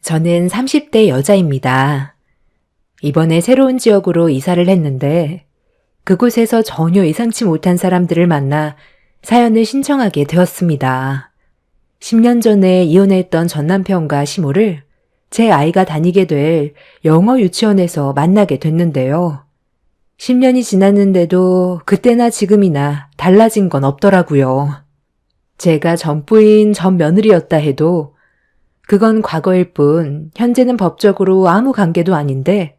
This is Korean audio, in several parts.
저는 30대 여자입니다. 이번에 새로운 지역으로 이사를 했는데 그곳에서 전혀 예상치 못한 사람들을 만나 사연을 신청하게 되었습니다. 10년 전에 이혼했던 전 남편과 시모를 제 아이가 다니게 될 영어 유치원에서 만나게 됐는데요. 10년이 지났는데도 그때나 지금이나 달라진 건 없더라고요. 제가 전부인 전 며느리였다 해도 그건 과거일 뿐 현재는 법적으로 아무 관계도 아닌데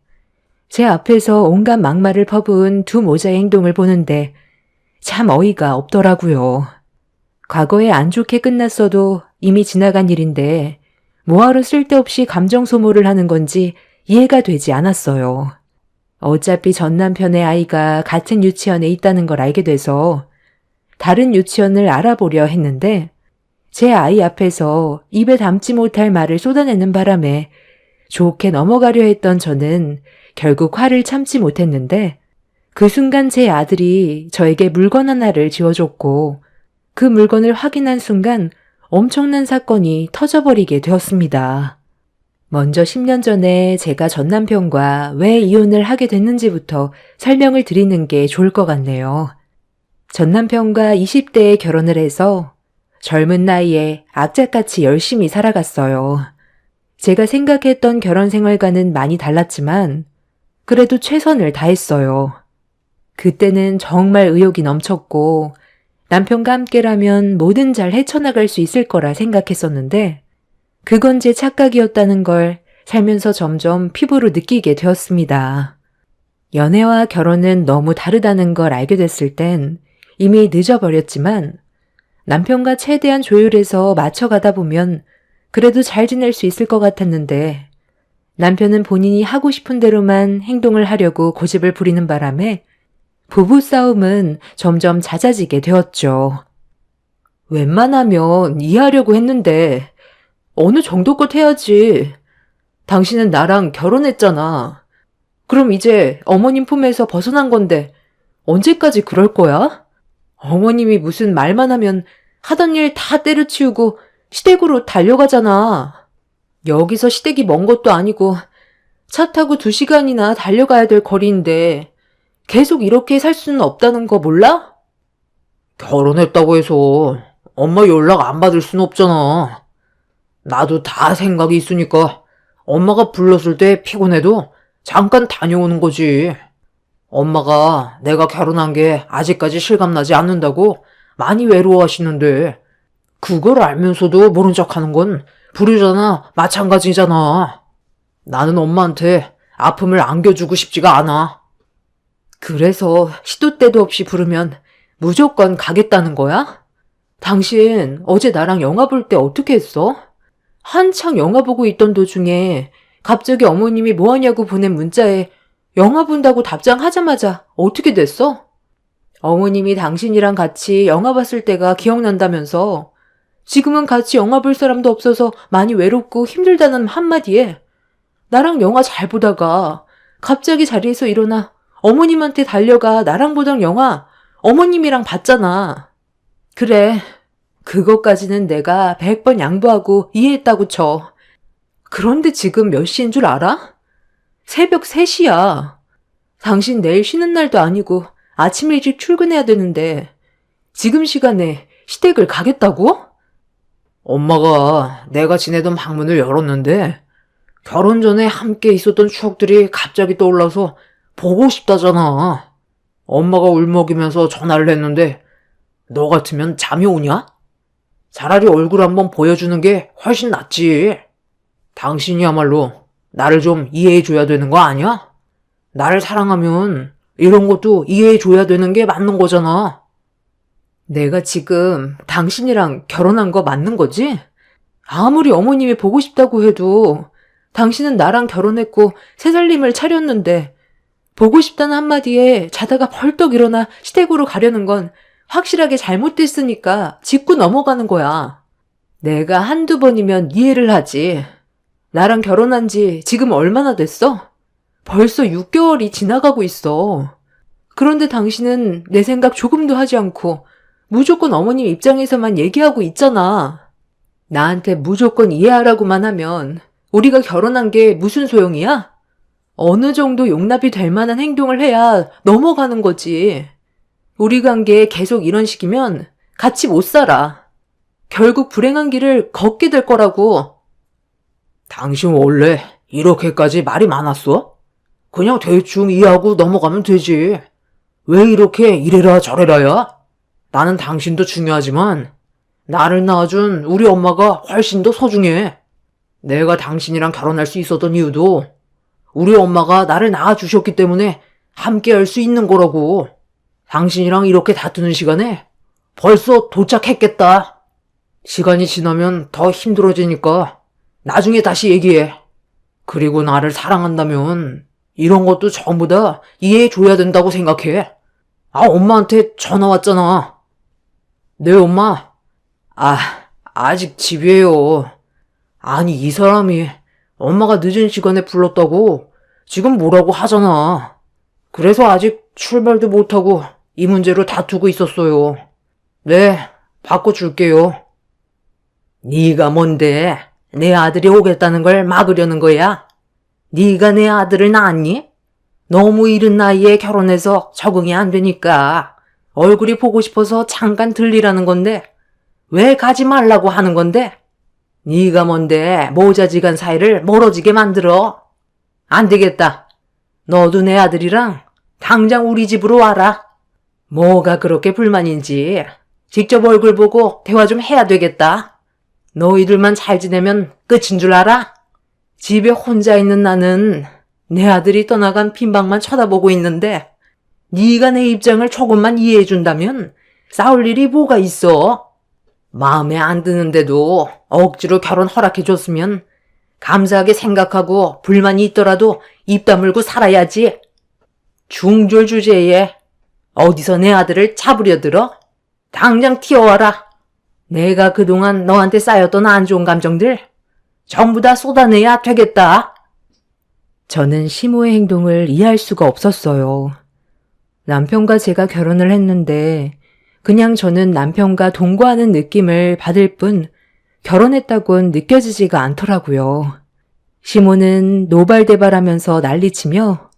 제 앞에서 온갖 막말을 퍼부은 두 모자의 행동을 보는데 참 어이가 없더라고요. 과거에 안 좋게 끝났어도 이미 지나간 일인데 뭐하러 쓸데없이 감정 소모를 하는 건지 이해가 되지 않았어요. 어차피 전 남편의 아이가 같은 유치원에 있다는 걸 알게 돼서 다른 유치원을 알아보려 했는데 제 아이 앞에서 입에 담지 못할 말을 쏟아내는 바람에 좋게 넘어가려 했던 저는 결국 화를 참지 못했는데 그 순간 제 아들이 저에게 물건 하나를 쥐어줬고 그 물건을 확인한 순간 엄청난 사건이 터져버리게 되었습니다. 먼저 10년 전에 제가 전 남편과 왜 이혼을 하게 됐는지부터 설명을 드리는 게 좋을 것 같네요. 전 남편과 20대에 결혼을 해서 젊은 나이에 악착같이 열심히 살아갔어요. 제가 생각했던 결혼 생활과는 많이 달랐지만 그래도 최선을 다했어요. 그때는 정말 의욕이 넘쳤고 남편과 함께라면 뭐든 잘 헤쳐나갈 수 있을 거라 생각했었는데 그건 제 착각이었다는 걸 살면서 점점 피부로 느끼게 되었습니다. 연애와 결혼은 너무 다르다는 걸 알게 됐을 땐 이미 늦어버렸지만 남편과 최대한 조율해서 맞춰가다 보면 그래도 잘 지낼 수 있을 것 같았는데 남편은 본인이 하고 싶은 대로만 행동을 하려고 고집을 부리는 바람에 부부싸움은 점점 잦아지게 되었죠. 웬만하면 이해하려고 했는데 어느 정도껏 해야지. 당신은 나랑 결혼했잖아. 그럼 이제 어머님 품에서 벗어난 건데 언제까지 그럴 거야? 어머님이 무슨 말만 하면 하던 일 다 때려치우고 시댁으로 달려가잖아. 여기서 시댁이 먼 것도 아니고 차 타고 2시간이나 달려가야 될 거리인데 계속 이렇게 살 수는 없다는 거 몰라? 결혼했다고 해서 엄마 연락 안 받을 순 없잖아. 나도 다 생각이 있으니까 엄마가 불렀을 때 피곤해도 잠깐 다녀오는 거지. 엄마가 내가 결혼한 게 아직까지 실감나지 않는다고 많이 외로워하시는데 그걸 알면서도 모른 척하는 건 불효자나 마찬가지잖아. 나는 엄마한테 아픔을 안겨주고 싶지가 않아. 그래서 시도 때도 없이 부르면 무조건 가겠다는 거야? 당신 어제 나랑 영화 볼 때 어떻게 했어? 한창 영화 보고 있던 도중에 갑자기 어머님이 뭐하냐고 보낸 문자에 영화 본다고 답장하자마자 어떻게 됐어? 어머님이 당신이랑 같이 영화 봤을 때가 기억난다면서 지금은 같이 영화 볼 사람도 없어서 많이 외롭고 힘들다는 한마디에 나랑 영화 잘 보다가 갑자기 자리에서 일어나 어머님한테 달려가 나랑 보던 영화 어머님이랑 봤잖아. 그래, 그것까지는 내가 100번 양보하고 이해했다고 쳐. 그런데 지금 몇 시인 줄 알아? 새벽 3시야. 당신 내일 쉬는 날도 아니고 아침 일찍 출근해야 되는데 지금 시간에 시댁을 가겠다고? 엄마가 내가 지내던 방문을 열었는데 결혼 전에 함께 있었던 추억들이 갑자기 떠올라서 보고 싶다잖아. 엄마가 울먹이면서 전화를 했는데 너 같으면 잠이 오냐? 차라리 얼굴 한번 보여주는 게 훨씬 낫지. 당신이야말로 나를 좀 이해해줘야 되는 거 아니야? 나를 사랑하면 이런 것도 이해해줘야 되는 게 맞는 거잖아. 내가 지금 당신이랑 결혼한 거 맞는 거지? 아무리 어머님이 보고 싶다고 해도 당신은 나랑 결혼했고 새살림을 차렸는데 보고 싶다는 한마디에 자다가 벌떡 일어나 시댁으로 가려는 건 확실하게 잘못됐으니까 짚고 넘어가는 거야. 내가 한두 번이면 이해를 하지. 나랑 결혼한 지 지금 얼마나 됐어? 벌써 6개월이 지나가고 있어. 그런데 당신은 내 생각 조금도 하지 않고 무조건 어머님 입장에서만 얘기하고 있잖아. 나한테 무조건 이해하라고만 하면 우리가 결혼한 게 무슨 소용이야? 어느 정도 용납이 될 만한 행동을 해야 넘어가는 거지. 우리 관계 계속 이런 식이면 같이 못 살아. 결국 불행한 길을 걷게 될 거라고. 당신 원래 이렇게까지 말이 많았어? 그냥 대충 이해하고 넘어가면 되지. 왜 이렇게 이래라 저래라야? 나는 당신도 중요하지만 나를 낳아준 우리 엄마가 훨씬 더 소중해. 내가 당신이랑 결혼할 수 있었던 이유도 우리 엄마가 나를 낳아주셨기 때문에 함께 할 수 있는 거라고. 당신이랑 이렇게 다투는 시간에 벌써 도착했겠다. 시간이 지나면 더 힘들어지니까 나중에 다시 얘기해. 그리고 나를 사랑한다면 이런 것도 전부 다 이해해줘야 된다고 생각해. 엄마한테 전화 왔잖아. 네, 엄마. 아직 집이에요. 아니, 이 사람이 엄마가 늦은 시간에 불렀다고 지금 뭐라고 하잖아. 그래서 아직 출발도 못하고 이 문제로 다투고 있었어요. 네, 바꿔줄게요. 네가 뭔데 내 아들이 오겠다는 걸 막으려는 거야? 네가 내 아들을 낳았니? 너무 이른 나이에 결혼해서 적응이 안 되니까 얼굴이 보고 싶어서 잠깐 들리라는 건데 왜 가지 말라고 하는 건데? 네가 뭔데 모자지간 사이를 멀어지게 만들어? 안 되겠다. 너도 내 아들이랑 당장 우리 집으로 와라. 뭐가 그렇게 불만인지 직접 얼굴 보고 대화 좀 해야 되겠다. 너희들만 잘 지내면 끝인 줄 알아? 집에 혼자 있는 나는 내 아들이 떠나간 빈방만 쳐다보고 있는데 네가 내 입장을 조금만 이해해준다면 싸울 일이 뭐가 있어? 마음에 안 드는데도 억지로 결혼 허락해줬으면 감사하게 생각하고 불만이 있더라도 입 다물고 살아야지. 중졸 주제에 어디서 내 아들을 잡으려 들어? 당장 튀어와라. 내가 그동안 너한테 쌓였던 안 좋은 감정들 전부 다 쏟아내야 되겠다. 저는 시모의 행동을 이해할 수가 없었어요. 남편과 제가 결혼을 했는데 그냥 저는 남편과 동거하는 느낌을 받을 뿐 결혼했다곤 느껴지지가 않더라고요. 시모는 노발대발하면서 난리치며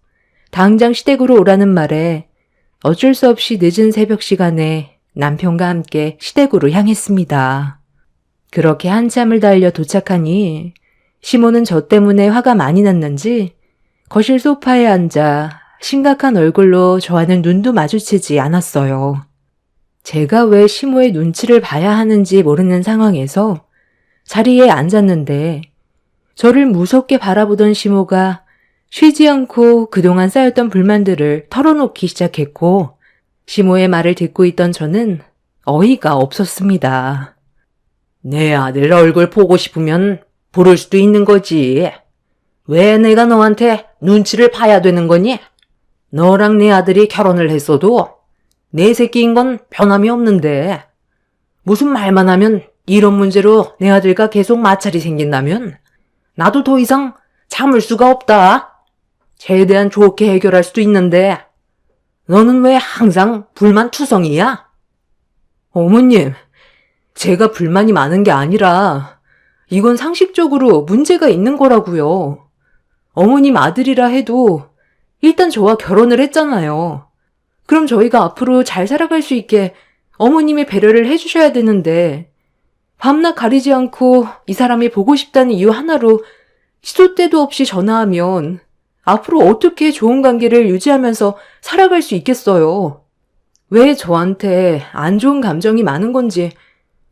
당장 시댁으로 오라는 말에 어쩔 수 없이 늦은 새벽 시간에 남편과 함께 시댁으로 향했습니다. 그렇게 한참을 달려 도착하니 시모는 저 때문에 화가 많이 났는지 거실 소파에 앉아 심각한 얼굴로 저와는 눈도 마주치지 않았어요. 제가 왜 시모의 눈치를 봐야 하는지 모르는 상황에서 자리에 앉았는데 저를 무섭게 바라보던 시모가 쉬지 않고 그동안 쌓였던 불만들을 털어놓기 시작했고 시모의 말을 듣고 있던 저는 어이가 없었습니다. 내 아들 얼굴 보고 싶으면 부를 수도 있는 거지. 왜 내가 너한테 눈치를 봐야 되는 거니? 너랑 내 아들이 결혼을 했어도 내 새끼인 건 변함이 없는데 무슨 말만 하면 이런 문제로 내 아들과 계속 마찰이 생긴다면 나도 더 이상 참을 수가 없다. 최대한 좋게 해결할 수도 있는데 너는 왜 항상 불만투성이야? 어머님, 제가 불만이 많은 게 아니라 이건 상식적으로 문제가 있는 거라고요. 어머님 아들이라 해도 일단 저와 결혼을 했잖아요. 그럼 저희가 앞으로 잘 살아갈 수 있게 어머님의 배려를 해주셔야 되는데 밤낮 가리지 않고 이 사람이 보고 싶다는 이유 하나로 시도 때도 없이 전화하면 앞으로 어떻게 좋은 관계를 유지하면서 살아갈 수 있겠어요? 왜 저한테 안 좋은 감정이 많은 건지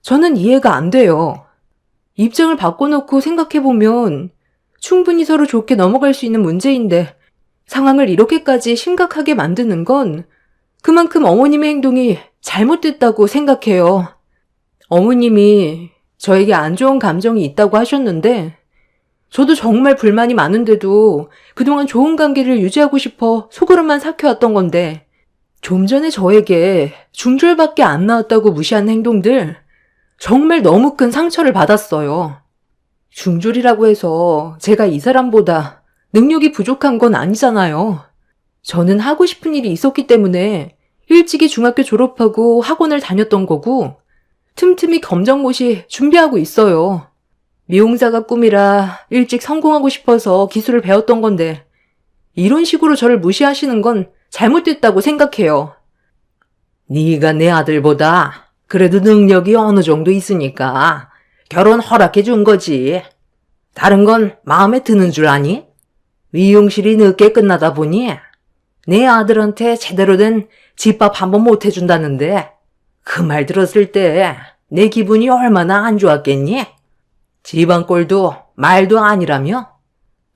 저는 이해가 안 돼요. 입장을 바꿔놓고 생각해보면 충분히 서로 좋게 넘어갈 수 있는 문제인데 상황을 이렇게까지 심각하게 만드는 건 그만큼 어머님의 행동이 잘못됐다고 생각해요. 어머님이 저에게 안 좋은 감정이 있다고 하셨는데 저도 정말 불만이 많은데도 그동안 좋은 관계를 유지하고 싶어 속으로만 삭혀왔던 건데 좀 전에 저에게 중졸밖에 안 나왔다고 무시한 행동들 정말 너무 큰 상처를 받았어요. 중졸이라고 해서 제가 이 사람보다 능력이 부족한 건 아니잖아요. 저는 하고 싶은 일이 있었기 때문에 일찍이 중학교 졸업하고 학원을 다녔던 거고 틈틈이 검정고시 준비하고 있어요. 미용사가 꿈이라 일찍 성공하고 싶어서 기술을 배웠던 건데 이런 식으로 저를 무시하시는 건 잘못됐다고 생각해요. 네가 내 아들보다 그래도 능력이 어느 정도 있으니까 결혼 허락해 준 거지. 다른 건 마음에 드는 줄 아니? 미용실이 늦게 끝나다 보니 내 아들한테 제대로 된 집밥 한번 못 해준다는데 그 말 들었을 때 내 기분이 얼마나 안 좋았겠니? 집안 꼴도 말도 아니라며?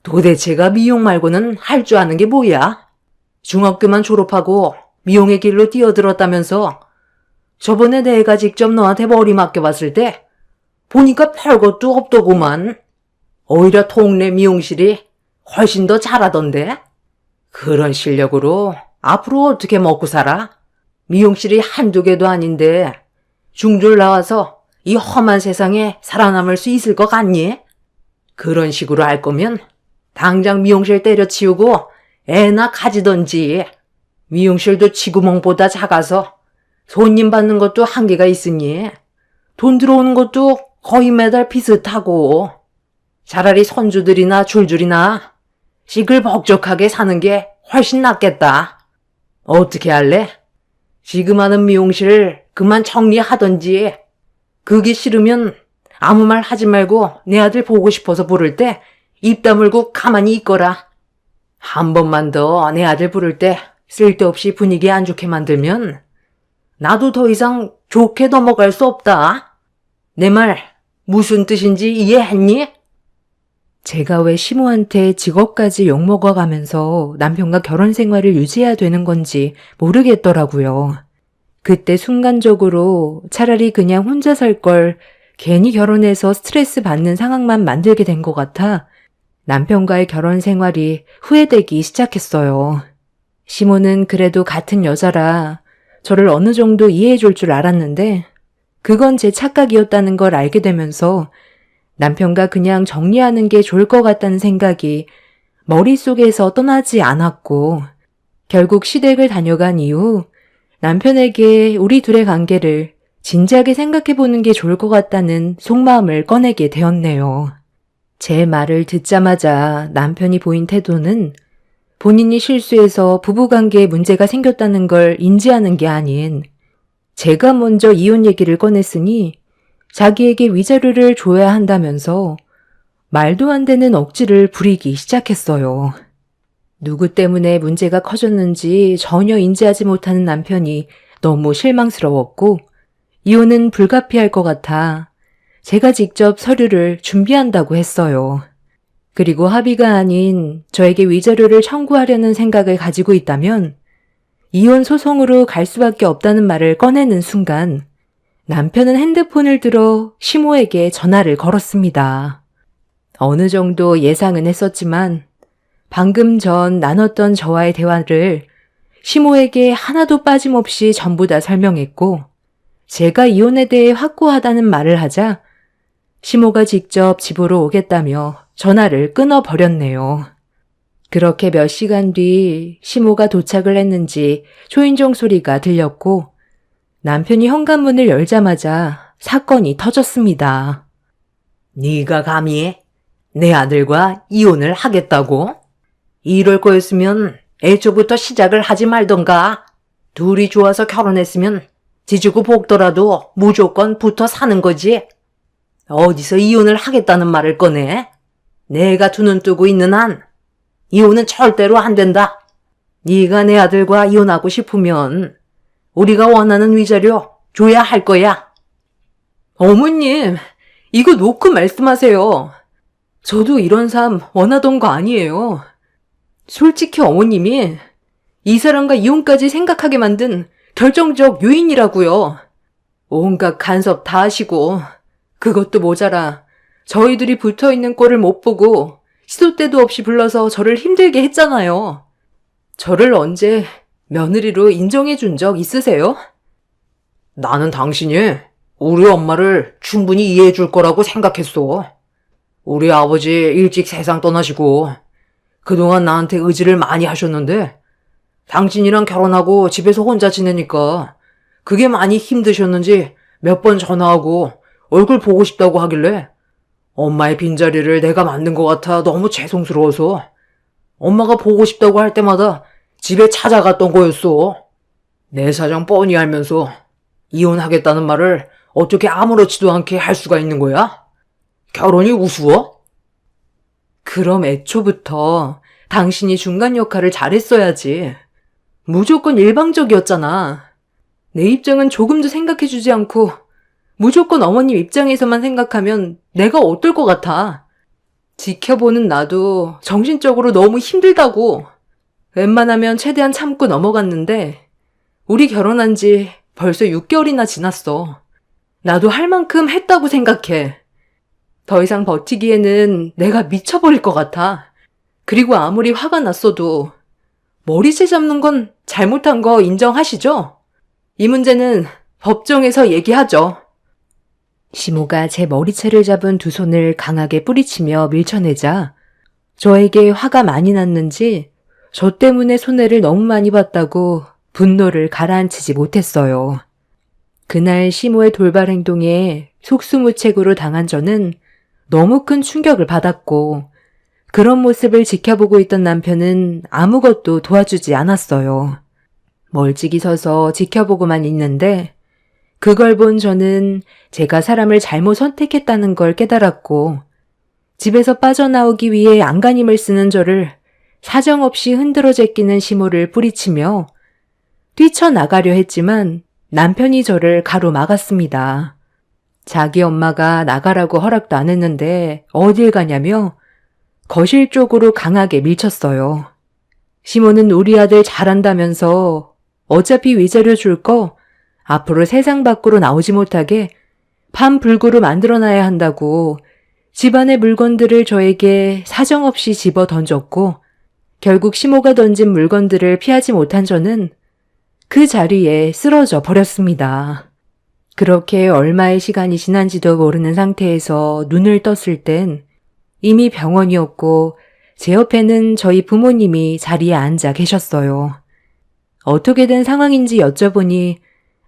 도대체가 미용 말고는 할 줄 아는 게 뭐야? 중학교만 졸업하고 미용의 길로 뛰어들었다면서 저번에 내가 직접 너한테 머리 맡겨봤을 때 보니까 별것도 없더구만. 오히려 동네 미용실이 훨씬 더 잘하던데? 그런 실력으로 앞으로 어떻게 먹고 살아? 미용실이 한두 개도 아닌데 중졸 나와서 이 험한 세상에 살아남을 수 있을 것 같니? 그런 식으로 할 거면 당장 미용실 때려치우고 애나 가지던지. 미용실도 지구멍보다 작아서 손님 받는 것도 한계가 있으니 돈 들어오는 것도 거의 매달 비슷하고 차라리 손주들이나 줄줄이나 시끌벅적하게 사는 게 훨씬 낫겠다. 어떻게 할래? 지금 하는 미용실 그만 정리하던지. 그게 싫으면 아무 말 하지 말고 내 아들 보고 싶어서 부를 때 입 다물고 가만히 있거라. 한 번만 더 내 아들 부를 때 쓸데없이 분위기 안 좋게 만들면 나도 더 이상 좋게 넘어갈 수 없다. 내 말 무슨 뜻인지 이해했니? 제가 왜 시모한테 직업까지 욕먹어가면서 남편과 결혼 생활을 유지해야 되는 건지 모르겠더라고요. 그때 순간적으로 차라리 그냥 혼자 살 걸 괜히 결혼해서 스트레스 받는 상황만 만들게 된 것 같아 남편과의 결혼 생활이 후회되기 시작했어요. 시모는 그래도 같은 여자라 저를 어느 정도 이해해 줄 줄 알았는데 그건 제 착각이었다는 걸 알게 되면서 남편과 그냥 정리하는 게 좋을 것 같다는 생각이 머릿속에서 떠나지 않았고 결국 시댁을 다녀간 이후 남편에게 우리 둘의 관계를 진지하게 생각해보는 게 좋을 것 같다는 속마음을 꺼내게 되었네요. 제 말을 듣자마자 남편이 보인 태도는 본인이 실수해서 부부관계에 문제가 생겼다는 걸 인지하는 게 아닌 제가 먼저 이혼 얘기를 꺼냈으니 자기에게 위자료를 줘야 한다면서 말도 안 되는 억지를 부리기 시작했어요. 누구 때문에 문제가 커졌는지 전혀 인지하지 못하는 남편이 너무 실망스러웠고 이혼은 불가피할 것 같아 제가 직접 서류를 준비한다고 했어요. 그리고 합의가 아닌 저에게 위자료를 청구하려는 생각을 가지고 있다면 이혼 소송으로 갈 수밖에 없다는 말을 꺼내는 순간 남편은 핸드폰을 들어 시모에게 전화를 걸었습니다. 어느 정도 예상은 했었지만 방금 전 나눴던 저와의 대화를 시모에게 하나도 빠짐없이 전부 다 설명했고 제가 이혼에 대해 확고하다는 말을 하자 시모가 직접 집으로 오겠다며 전화를 끊어버렸네요. 그렇게 몇 시간 뒤 시모가 도착을 했는지 초인종 소리가 들렸고 남편이 현관문을 열자마자 사건이 터졌습니다. 네가 감히 내 아들과 이혼을 하겠다고? 이럴 거였으면 애초부터 시작을 하지 말던가. 둘이 좋아서 결혼했으면 지지고 볶더라도 무조건 붙어 사는 거지. 어디서 이혼을 하겠다는 말을 꺼내? 내가 두 눈 뜨고 있는 한 이혼은 절대로 안 된다. 네가 내 아들과 이혼하고 싶으면 우리가 원하는 위자료 줘야 할 거야. 어머님, 이거 놓고 말씀하세요. 저도 이런 삶 원하던 거 아니에요. 솔직히 어머님이 이 사람과 이혼까지 생각하게 만든 결정적 요인이라고요. 온갖 간섭 다 하시고 그것도 모자라 저희들이 붙어있는 꼴을 못 보고 시도 때도 없이 불러서 저를 힘들게 했잖아요. 저를 언제 며느리로 인정해 준 적 있으세요? 나는 당신이 우리 엄마를 충분히 이해해 줄 거라고 생각했어. 우리 아버지 일찍 세상 떠나시고 그동안 나한테 의지를 많이 하셨는데 당신이랑 결혼하고 집에서 혼자 지내니까 그게 많이 힘드셨는지 몇 번 전화하고 얼굴 보고 싶다고 하길래 엄마의 빈자리를 내가 만든 것 같아 너무 죄송스러워서 엄마가 보고 싶다고 할 때마다 집에 찾아갔던 거였어. 내 사정 뻔히 알면서 이혼하겠다는 말을 어떻게 아무렇지도 않게 할 수가 있는 거야? 결혼이 우스워? 그럼 애초부터 당신이 중간 역할을 잘했어야지. 무조건 일방적이었잖아. 내 입장은 조금도 생각해주지 않고 무조건 어머님 입장에서만 생각하면 내가 어떨 것 같아. 지켜보는 나도 정신적으로 너무 힘들다고. 웬만하면 최대한 참고 넘어갔는데 우리 결혼한 지 벌써 6개월이나 지났어. 나도 할 만큼 했다고 생각해. 더 이상 버티기에는 내가 미쳐버릴 것 같아. 그리고 아무리 화가 났어도 머리채 잡는 건 잘못한 거 인정하시죠? 이 문제는 법정에서 얘기하죠. 시모가 제 머리채를 잡은 두 손을 강하게 뿌리치며 밀쳐내자 저에게 화가 많이 났는지 저 때문에 손해를 너무 많이 봤다고 분노를 가라앉히지 못했어요. 그날 시모의 돌발 행동에 속수무책으로 당한 저는 너무 큰 충격을 받았고 그런 모습을 지켜보고 있던 남편은 아무것도 도와주지 않았어요. 멀찍이 서서 지켜보고만 있는데 그걸 본 저는 제가 사람을 잘못 선택했다는 걸 깨달았고 집에서 빠져나오기 위해 안간힘을 쓰는 저를 사정없이 흔들어 제끼는 시모를 뿌리치며 뛰쳐나가려 했지만 남편이 저를 가로막았습니다. 자기 엄마가 나가라고 허락도 안 했는데 어딜 가냐며 거실 쪽으로 강하게 밀쳤어요. 시모는 우리 아들 잘한다면서 어차피 위자료 줄 거 앞으로 세상 밖으로 나오지 못하게 판불구로 만들어놔야 한다고 집안의 물건들을 저에게 사정없이 집어 던졌고 결국 시모가 던진 물건들을 피하지 못한 저는 그 자리에 쓰러져 버렸습니다. 그렇게 얼마의 시간이 지난지도 모르는 상태에서 눈을 떴을 땐 이미 병원이었고 제 옆에는 저희 부모님이 자리에 앉아 계셨어요. 어떻게 된 상황인지 여쭤보니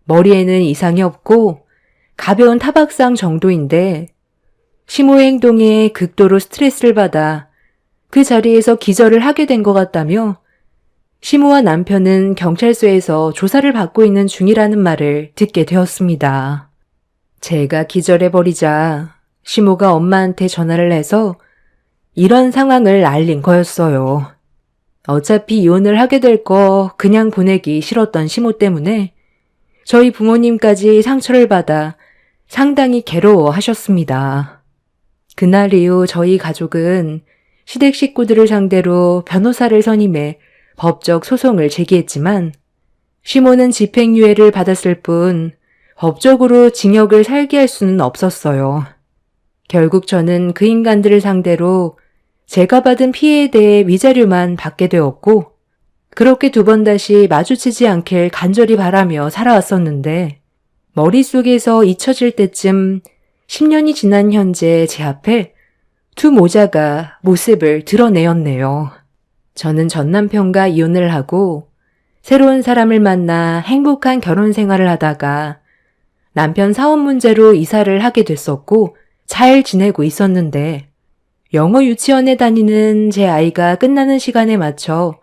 머리에는 이상이 없고 가벼운 타박상 정도인데 시모의 행동에 극도로 스트레스를 받아 그 자리에서 기절을 하게 된 것 같다며 시모와 남편은 경찰서에서 조사를 받고 있는 중이라는 말을 듣게 되었습니다. 제가 기절해버리자 시모가 엄마한테 전화를 해서 이런 상황을 알린 거였어요. 어차피 이혼을 하게 될 거 그냥 보내기 싫었던 시모 때문에 저희 부모님까지 상처를 받아 상당히 괴로워하셨습니다. 그날 이후 저희 가족은 시댁 식구들을 상대로 변호사를 선임해 법적 소송을 제기했지만 시모는 집행유예를 받았을 뿐 법적으로 징역을 살게 할 수는 없었어요. 결국 저는 그 인간들을 상대로 제가 받은 피해에 대해 위자료만 받게 되었고 그렇게 두 번 다시 마주치지 않길 간절히 바라며 살아왔었는데 머릿속에서 잊혀질 때쯤 10년이 지난 현재 제 앞에 두 모자가 모습을 드러내었네요. 저는 전 남편과 이혼을 하고 새로운 사람을 만나 행복한 결혼 생활을 하다가 남편 사업 문제로 이사를 하게 됐었고 잘 지내고 있었는데 영어 유치원에 다니는 제 아이가 끝나는 시간에 맞춰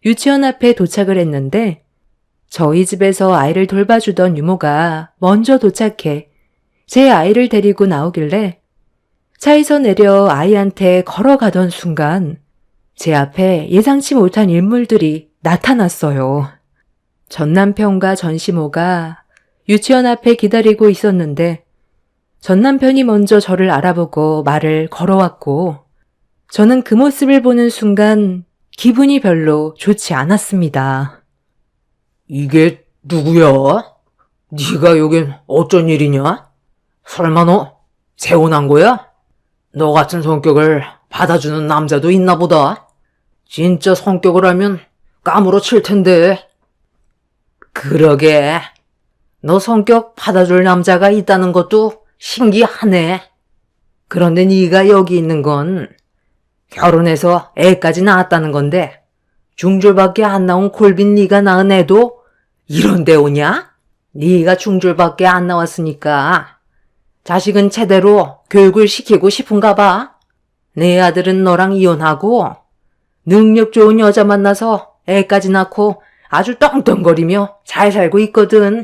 유치원 앞에 도착을 했는데 저희 집에서 아이를 돌봐주던 유모가 먼저 도착해 제 아이를 데리고 나오길래 차에서 내려 아이한테 걸어가던 순간 제 앞에 예상치 못한 인물들이 나타났어요. 전 남편과 전 시모가 유치원 앞에 기다리고 있었는데 전 남편이 먼저 저를 알아보고 말을 걸어왔고 저는 그 모습을 보는 순간 기분이 별로 좋지 않았습니다. 이게 누구야? 네가 여긴 어쩐 일이냐? 설마 너 재혼한 거야? 너 같은 성격을 받아주는 남자도 있나 보다. 진짜 성격을 알면 까무러칠 텐데. 그러게. 너 성격 받아줄 남자가 있다는 것도 신기하네. 그런데 네가 여기 있는 건 결혼해서 애까지 낳았다는 건데 중졸밖에 안 나온 콜빈 네가 낳은 애도 이런 데 오냐? 네가 중졸밖에 안 나왔으니까 자식은 제대로 교육을 시키고 싶은가 봐. 내 아들은 너랑 이혼하고 능력 좋은 여자 만나서 애까지 낳고 아주 떵떵거리며 잘 살고 있거든.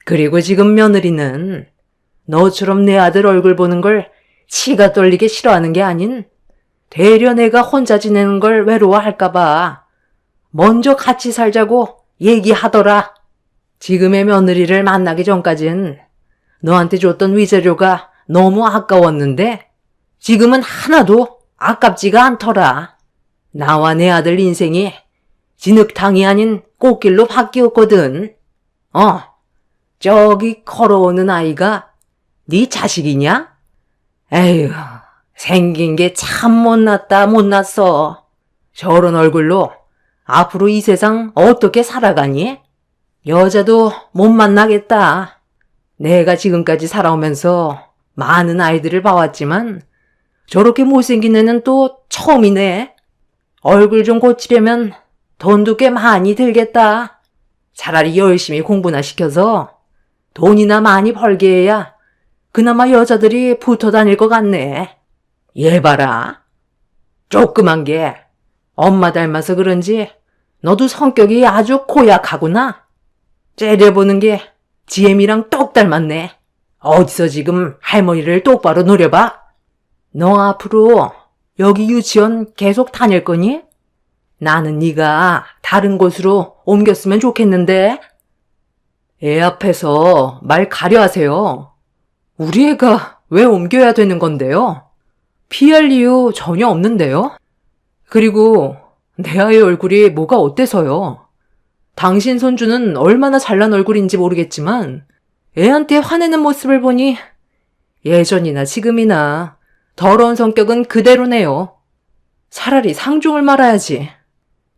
그리고 지금 며느리는 너처럼 내 아들 얼굴 보는 걸 치가 떨리게 싫어하는 게 아닌 되려 내가 혼자 지내는 걸 외로워할까 봐 먼저 같이 살자고 얘기하더라. 지금의 며느리를 만나기 전까진 너한테 줬던 위자료가 너무 아까웠는데 지금은 하나도 아깝지가 않더라. 나와 내 아들 인생이 진흙탕이 아닌 꽃길로 바뀌었거든. 저기 걸어오는 아이가 네 자식이냐? 에휴, 생긴 게 참 못났다 못났어. 저런 얼굴로 앞으로 이 세상 어떻게 살아가니? 여자도 못 만나겠다. 내가 지금까지 살아오면서 많은 아이들을 봐왔지만 저렇게 못생긴 애는 또 처음이네. 얼굴 좀 고치려면 돈도 꽤 많이 들겠다. 차라리 열심히 공부나 시켜서 돈이나 많이 벌게 해야 그나마 여자들이 붙어 다닐 것 같네. 얘 봐라. 조그만 게 엄마 닮아서 그런지 너도 성격이 아주 고약하구나. 째려보는 게 지엠이랑 똑 닮았네. 어디서 지금 할머니를 똑바로 노려봐. 너 앞으로 여기 유치원 계속 다닐 거니? 나는 네가 다른 곳으로 옮겼으면 좋겠는데. 애 앞에서 말 가려 하세요. 우리 애가 왜 옮겨야 되는 건데요? 피할 이유 전혀 없는데요? 그리고 내 아이 얼굴이 뭐가 어때서요? 당신 손주는 얼마나 잘난 얼굴인지 모르겠지만 애한테 화내는 모습을 보니 예전이나 지금이나 더러운 성격은 그대로네요. 차라리 상종을 말아야지.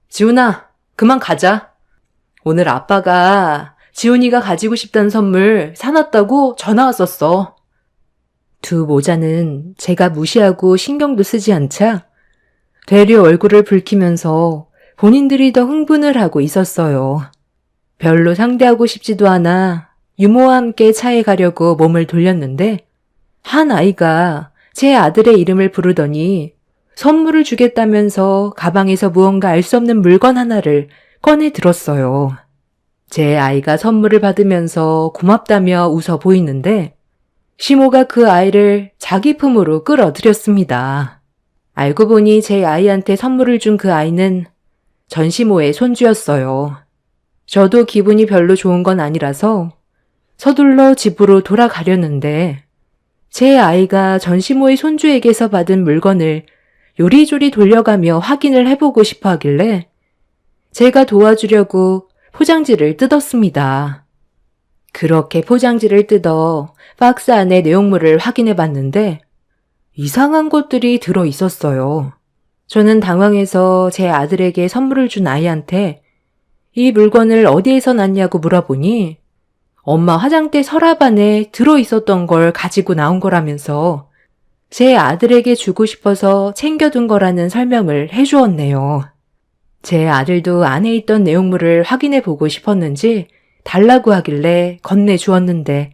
지훈아, 그만 가자. 오늘 아빠가 지훈이가 가지고 싶다는 선물 사놨다고 전화 왔었어. 두 모자는 제가 무시하고 신경도 쓰지 않자 되려 얼굴을 붉히면서 본인들이 더 흥분을 하고 있었어요. 별로 상대하고 싶지도 않아 유모와 함께 차에 가려고 몸을 돌렸는데 한 아이가 제 아들의 이름을 부르더니 선물을 주겠다면서 가방에서 무언가 알 수 없는 물건 하나를 꺼내 들었어요. 제 아이가 선물을 받으면서 고맙다며 웃어 보이는데 시모가 그 아이를 자기 품으로 끌어들였습니다. 알고 보니 제 아이한테 선물을 준 그 아이는 전시모의 손주였어요. 저도 기분이 별로 좋은 건 아니라서 서둘러 집으로 돌아가려는데 제 아이가 전시모의 손주에게서 받은 물건을 요리조리 돌려가며 확인을 해보고 싶어 하길래 제가 도와주려고 포장지를 뜯었습니다. 그렇게 포장지를 뜯어 박스 안의 내용물을 확인해 봤는데 이상한 것들이 들어 있었어요. 저는 당황해서 제 아들에게 선물을 준 아이한테 이 물건을 어디에서 났냐고 물어보니 엄마 화장대 서랍 안에 들어 있었던 걸 가지고 나온 거라면서 제 아들에게 주고 싶어서 챙겨둔 거라는 설명을 해주었네요. 제 아들도 안에 있던 내용물을 확인해 보고 싶었는지 달라고 하길래 건네주었는데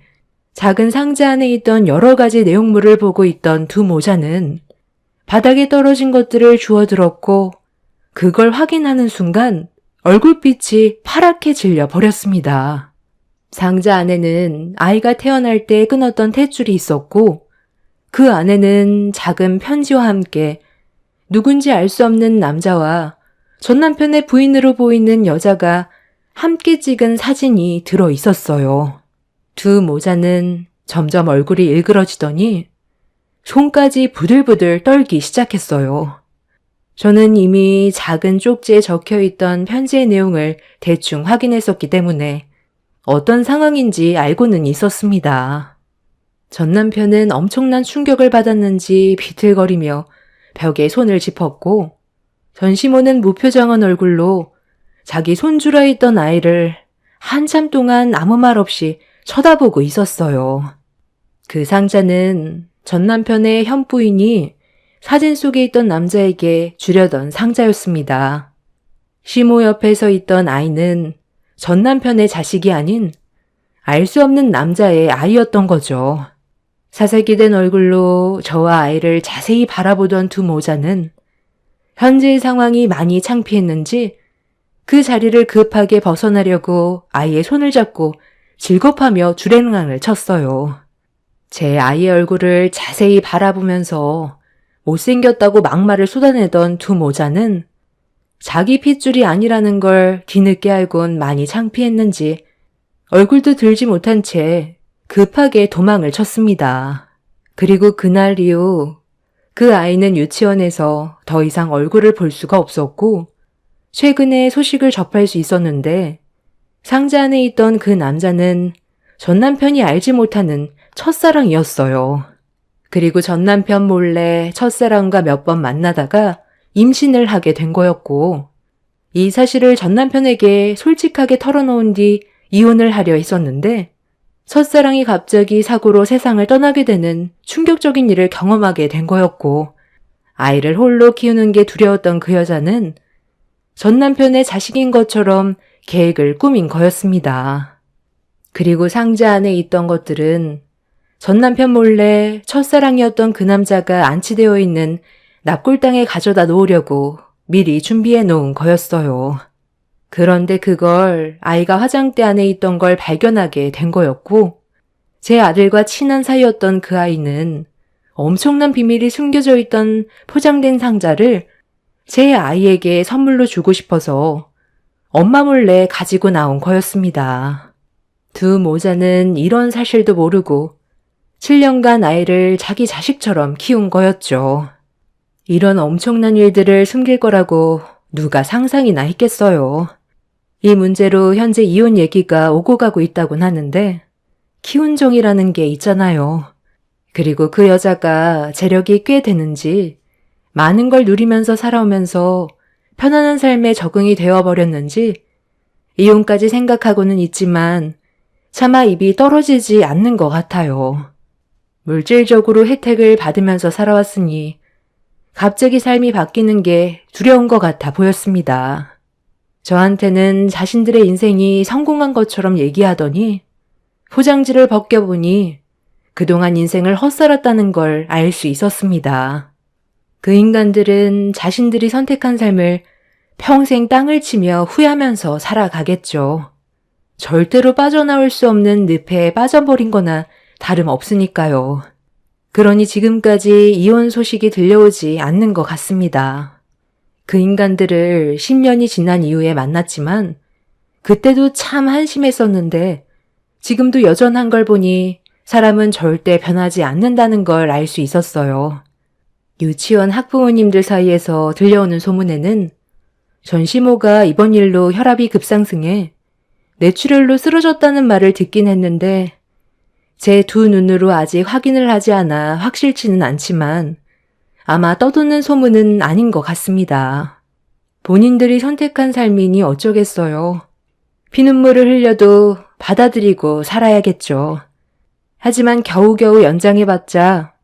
작은 상자 안에 있던 여러 가지 내용물을 보고 있던 두 모자는 바닥에 떨어진 것들을 주워들었고 그걸 확인하는 순간 얼굴빛이 파랗게 질려 버렸습니다. 상자 안에는 아이가 태어날 때 끊었던 탯줄이 있었고 그 안에는 작은 편지와 함께 누군지 알 수 없는 남자와 전 남편의 부인으로 보이는 여자가 함께 찍은 사진이 들어 있었어요. 두 모자는 점점 얼굴이 일그러지더니 손까지 부들부들 떨기 시작했어요. 저는 이미 작은 쪽지에 적혀있던 편지의 내용을 대충 확인했었기 때문에 어떤 상황인지 알고는 있었습니다. 전 남편은 엄청난 충격을 받았는지 비틀거리며 벽에 손을 짚었고 전시모는 무표정한 얼굴로 자기 손주라 있던 아이를 한참 동안 아무 말 없이 쳐다보고 있었어요. 그 상자는 전 남편의 현 부인이 사진 속에 있던 남자에게 주려던 상자였습니다. 시모 옆에 서 있던 아이는 전 남편의 자식이 아닌 알 수 없는 남자의 아이였던 거죠. 사색이 된 얼굴로 저와 아이를 자세히 바라보던 두 모자는 현재의 상황이 많이 창피했는지 그 자리를 급하게 벗어나려고 아이의 손을 잡고 질겁하며 주랭랑을 쳤어요. 제 아이의 얼굴을 자세히 바라보면서 못생겼다고 막말을 쏟아내던 두 모자는 자기 핏줄이 아니라는 걸 뒤늦게 알곤 많이 창피했는지 얼굴도 들지 못한 채 급하게 도망을 쳤습니다. 그리고 그날 이후 그 아이는 유치원에서 더 이상 얼굴을 볼 수가 없었고 최근에 소식을 접할 수 있었는데 상자 안에 있던 그 남자는 전 남편이 알지 못하는 첫사랑이었어요. 그리고 전 남편 몰래 첫사랑과 몇 번 만나다가 임신을 하게 된 거였고 이 사실을 전 남편에게 솔직하게 털어놓은 뒤 이혼을 하려 했었는데 첫사랑이 갑자기 사고로 세상을 떠나게 되는 충격적인 일을 경험하게 된 거였고 아이를 홀로 키우는 게 두려웠던 그 여자는 전 남편의 자식인 것처럼 계획을 꾸민 거였습니다. 그리고 상자 안에 있던 것들은 전 남편 몰래 첫사랑이었던 그 남자가 안치되어 있는 납골당에 가져다 놓으려고 미리 준비해 놓은 거였어요. 그런데 그걸 아이가 화장대 안에 있던 걸 발견하게 된 거였고 제 아들과 친한 사이였던 그 아이는 엄청난 비밀이 숨겨져 있던 포장된 상자를 제 아이에게 선물로 주고 싶어서 엄마 몰래 가지고 나온 거였습니다. 두 모자는 이런 사실도 모르고 7년간 아이를 자기 자식처럼 키운 거였죠. 이런 엄청난 일들을 숨길 거라고 누가 상상이나 했겠어요. 이 문제로 현재 이혼 얘기가 오고 가고 있다곤 하는데 키운 정이라는 게 있잖아요. 그리고 그 여자가 재력이 꽤 되는지 많은 걸 누리면서 살아오면서 편안한 삶에 적응이 되어버렸는지 이혼까지 생각하고는 있지만 차마 입이 떨어지지 않는 것 같아요. 물질적으로 혜택을 받으면서 살아왔으니 갑자기 삶이 바뀌는 게 두려운 것 같아 보였습니다. 저한테는 자신들의 인생이 성공한 것처럼 얘기하더니 포장지를 벗겨보니 그동안 인생을 헛살았다는 걸 알 수 있었습니다. 그 인간들은 자신들이 선택한 삶을 평생 땅을 치며 후회하면서 살아가겠죠. 절대로 빠져나올 수 없는 늪에 빠져버린 거나 다름없으니까요. 그러니 지금까지 이혼 소식이 들려오지 않는 것 같습니다. 그 인간들을 10년이 지난 이후에 만났지만 그때도 참 한심했었는데 지금도 여전한 걸 보니 사람은 절대 변하지 않는다는 걸 알 수 있었어요. 유치원 학부모님들 사이에서 들려오는 소문에는 전시모가 이번 일로 혈압이 급상승해 뇌출혈로 쓰러졌다는 말을 듣긴 했는데 제 두 눈으로 아직 확인을 하지 않아 확실치는 않지만 아마 떠도는 소문은 아닌 것 같습니다. 본인들이 선택한 삶이니 어쩌겠어요. 피눈물을 흘려도 받아들이고 살아야겠죠. 하지만 겨우겨우 연장해봤자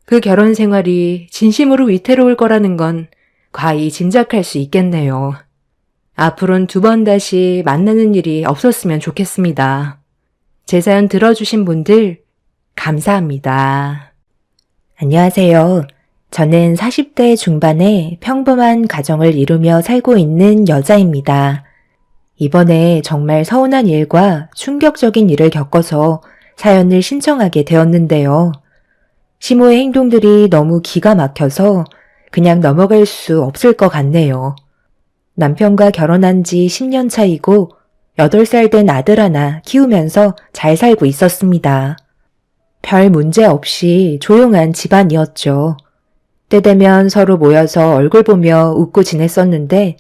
그 결혼 생활이 진심으로 위태로울 거라는 건 과히 짐작할 수 있겠네요. 앞으론 두 번 다시 만나는 일이 없었으면 좋겠습니다. 제 사연 들어주신 분들 감사합니다. 안녕하세요. 저는 40대 중반의 평범한 가정을 이루며 살고 있는 여자입니다. 이번에 정말 서운한 일과 충격적인 일을 겪어서 사연을 신청하게 되었는데요. 시모의 행동들이 너무 기가 막혀서 그냥 넘어갈 수 없을 것 같네요. 남편과 결혼한 지 10년 차이고 8살 된 아들 하나 키우면서 잘 살고 있었습니다. 별 문제 없이 조용한 집안이었죠. 때 되면 서로 모여서 얼굴 보며 웃고 지냈었는데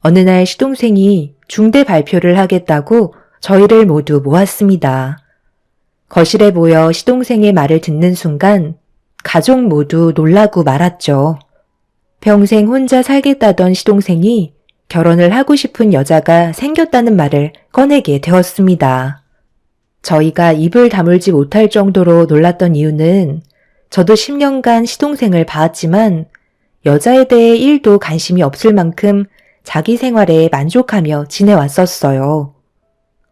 어느 날 시동생이 중대 발표를 하겠다고 저희를 모두 모았습니다. 거실에 모여 시동생의 말을 듣는 순간 가족 모두 놀라고 말았죠. 평생 혼자 살겠다던 시동생이 결혼을 하고 싶은 여자가 생겼다는 말을 꺼내게 되었습니다. 저희가 입을 다물지 못할 정도로 놀랐던 이유는 저도 10년간 시동생을 봐왔지만 여자에 대해 1도 관심이 없을 만큼 자기 생활에 만족하며 지내왔었어요.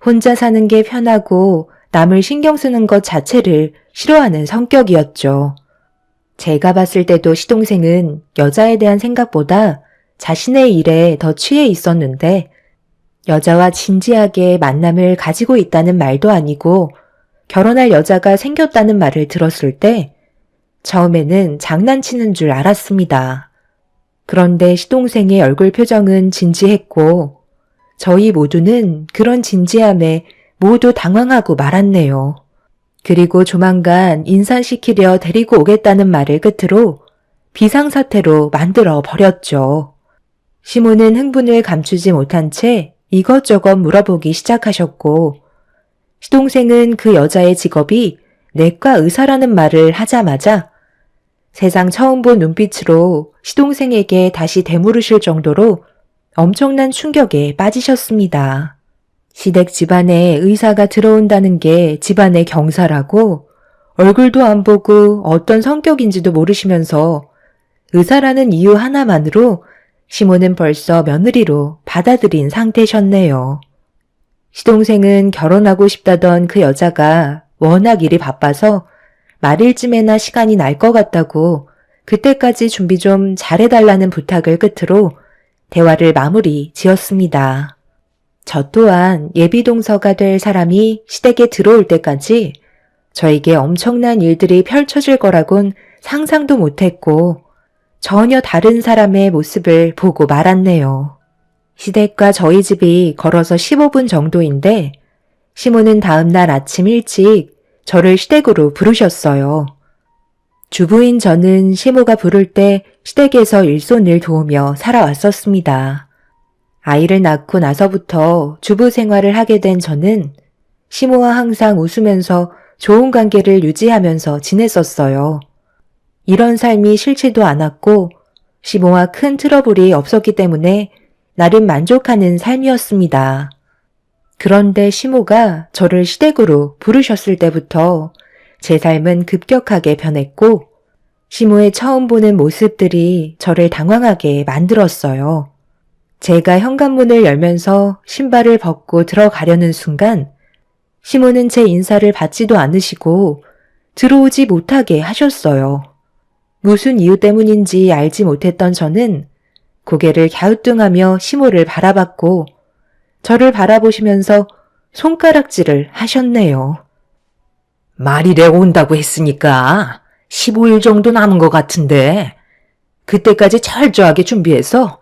혼자 사는 게 편하고 남을 신경 쓰는 것 자체를 싫어하는 성격이었죠. 제가 봤을 때도 시동생은 여자에 대한 생각보다 자신의 일에 더 취해 있었는데 여자와 진지하게 만남을 가지고 있다는 말도 아니고 결혼할 여자가 생겼다는 말을 들었을 때 처음에는 장난치는 줄 알았습니다. 그런데 시동생의 얼굴 표정은 진지했고 저희 모두는 그런 진지함에 모두 당황하고 말았네요. 그리고 조만간 인사시키려 데리고 오겠다는 말을 끝으로 비상사태로 만들어 버렸죠. 시모는 흥분을 감추지 못한 채 이것저것 물어보기 시작하셨고 시동생은 그 여자의 직업이 내과 의사라는 말을 하자마자 세상 처음 본 눈빛으로 시동생에게 다시 되물으실 정도로 엄청난 충격에 빠지셨습니다. 시댁 집안에 의사가 들어온다는 게 집안의 경사라고 얼굴도 안 보고 어떤 성격인지도 모르시면서 의사라는 이유 하나만으로 시모는 벌써 며느리로 받아들인 상태셨네요. 시동생은 결혼하고 싶다던 그 여자가 워낙 일이 바빠서 말일쯤에나 시간이 날 것 같다고 그때까지 준비 좀 잘해달라는 부탁을 끝으로 대화를 마무리 지었습니다. 저 또한 예비동서가 될 사람이 시댁에 들어올 때까지 저에게 엄청난 일들이 펼쳐질 거라곤 상상도 못했고 전혀 다른 사람의 모습을 보고 말았네요. 시댁과 저희 집이 걸어서 15분 정도인데 시모는 다음날 아침 일찍 저를 시댁으로 부르셨어요. 주부인 저는 시모가 부를 때 시댁에서 일손을 도우며 살아왔었습니다. 아이를 낳고 나서부터 주부 생활을 하게 된 저는 시모와 항상 웃으면서 좋은 관계를 유지하면서 지냈었어요. 이런 삶이 싫지도 않았고 시모와 큰 트러블이 없었기 때문에 나름 만족하는 삶이었습니다. 그런데 시모가 저를 시댁으로 부르셨을 때부터 제 삶은 급격하게 변했고 시모의 처음 보는 모습들이 저를 당황하게 만들었어요. 제가 현관문을 열면서 신발을 벗고 들어가려는 순간 시모는 제 인사를 받지도 않으시고 들어오지 못하게 하셨어요. 무슨 이유 때문인지 알지 못했던 저는 고개를 갸우뚱하며 시모를 바라봤고 저를 바라보시면서 손가락질을 하셨네요. 말일에 온다고 했으니까 15일 정도 남은 것 같은데 그때까지 철저하게 준비해서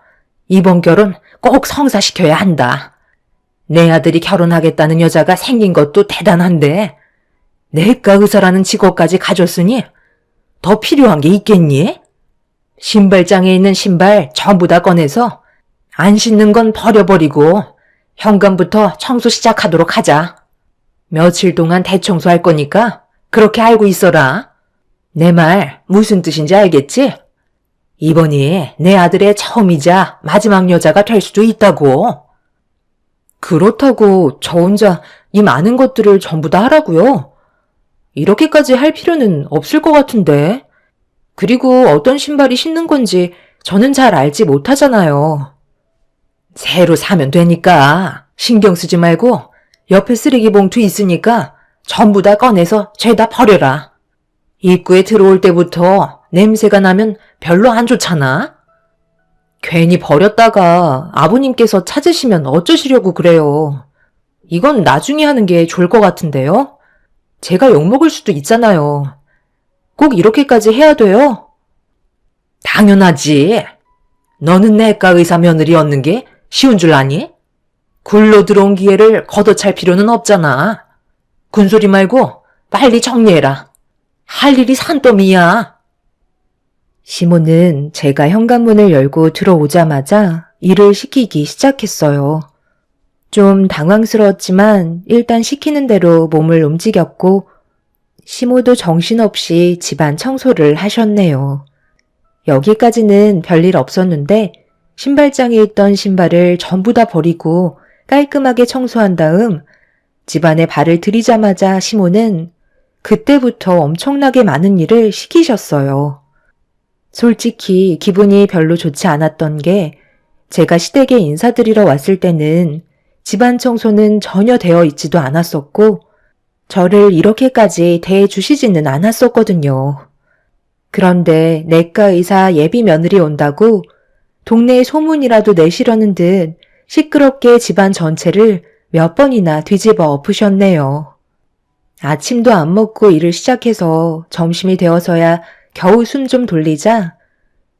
이번 결혼 꼭 성사시켜야 한다. 내 아들이 결혼하겠다는 여자가 생긴 것도 대단한데 내과 의사라는 직업까지 가졌으니 더 필요한 게 있겠니? 신발장에 있는 신발 전부 다 꺼내서 안 신는 건 버려버리고 현관부터 청소 시작하도록 하자. 며칠 동안 대청소할 거니까 그렇게 알고 있어라. 내 말 무슨 뜻인지 알겠지? 이번이 내 아들의 처음이자 마지막 여자가 될 수도 있다고. 그렇다고 저 혼자 이 많은 것들을 전부 다 하라고요? 이렇게까지 할 필요는 없을 것 같은데. 그리고 어떤 신발이 신는 건지 저는 잘 알지 못하잖아요. 새로 사면 되니까 신경 쓰지 말고 옆에 쓰레기 봉투 있으니까 전부 다 꺼내서 죄다 버려라. 입구에 들어올 때부터 냄새가 나면 별로 안 좋잖아. 괜히 버렸다가 아버님께서 찾으시면 어쩌시려고 그래요. 이건 나중에 하는 게 좋을 것 같은데요? 제가 욕먹을 수도 있잖아요. 꼭 이렇게까지 해야 돼요? 당연하지. 너는 내과 의사 며느리 얻는 게 쉬운 줄 아니? 굴러 들어온 기회를 걷어찰 필요는 없잖아. 군소리 말고 빨리 정리해라. 할 일이 산더미야. 시모는 제가 현관문을 열고 들어오자마자 일을 시키기 시작했어요. 좀 당황스러웠지만 일단 시키는 대로 몸을 움직였고 시모도 정신없이 집안 청소를 하셨네요. 여기까지는 별일 없었는데 신발장에 있던 신발을 전부 다 버리고 깔끔하게 청소한 다음 집안에 발을 들이자마자 시모는 그때부터 엄청나게 많은 일을 시키셨어요. 솔직히 기분이 별로 좋지 않았던 게 제가 시댁에 인사드리러 왔을 때는 집안 청소는 전혀 되어 있지도 않았었고 저를 이렇게까지 대해주시지는 않았었거든요. 그런데 내과 의사 예비 며느리 온다고 동네에 소문이라도 내시려는 듯 시끄럽게 집안 전체를 몇 번이나 뒤집어 엎으셨네요. 아침도 안 먹고 일을 시작해서 점심이 되어서야 겨우 숨 좀 돌리자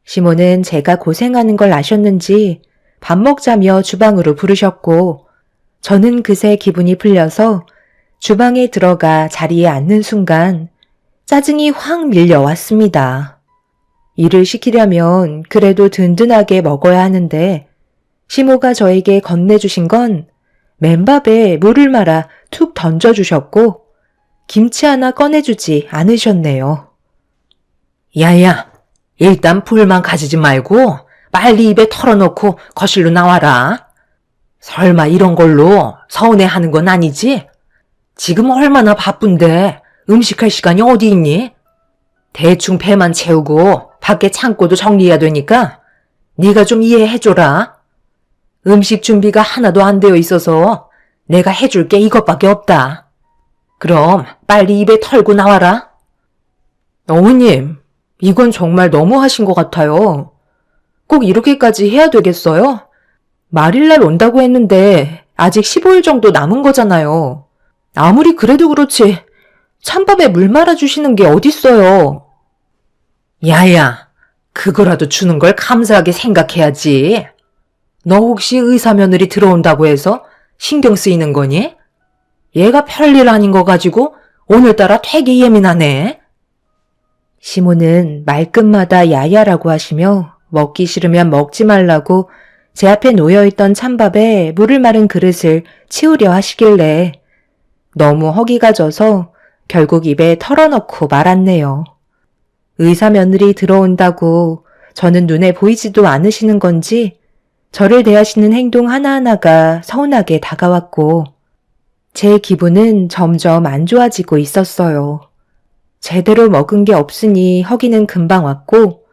시모는 제가 고생하는 걸 아셨는지 밥 먹자며 주방으로 부르셨고 저는 그새 기분이 풀려서 주방에 들어가 자리에 앉는 순간 짜증이 확 밀려왔습니다. 일을 시키려면 그래도 든든하게 먹어야 하는데 시모가 저에게 건네주신 건 맨밥에 물을 말아 툭 던져주셨고 김치 하나 꺼내주지 않으셨네요. 야야, 일단 불만 가지지 말고 빨리 입에 털어놓고 거실로 나와라. 설마 이런 걸로 서운해하는 건 아니지? 지금 얼마나 바쁜데 음식할 시간이 어디 있니? 대충 배만 채우고 밖에 창고도 정리해야 되니까 네가 좀 이해해줘라. 음식 준비가 하나도 안 되어 있어서 내가 해줄 게 이것밖에 없다. 그럼 빨리 입에 털고 나와라. 어머님, 이건 정말 너무 하신 것 같아요. 꼭 이렇게까지 해야 되겠어요? 말일날 온다고 했는데 아직 15일 정도 남은 거잖아요. 아무리 그래도 그렇지 찬밥에 물 말아주시는 게 어딨어요. 야야, 그거라도 주는 걸 감사하게 생각해야지. 너 혹시 의사 며느리 들어온다고 해서 신경 쓰이는 거니? 얘가 별일 아닌 거 가지고 오늘따라 되게 예민하네. 시모는 말끝마다 야야라고 하시며 먹기 싫으면 먹지 말라고 제 앞에 놓여있던 찬밥에 물을 마른 그릇을 치우려 하시길래 너무 허기가 져서 결국 입에 털어넣고 말았네요. 의사 며느리 들어온다고 저는 눈에 보이지도 않으시는 건지 저를 대하시는 행동 하나하나가 서운하게 다가왔고 제 기분은 점점 안 좋아지고 있었어요. 제대로 먹은 게 없으니 허기는 금방 왔고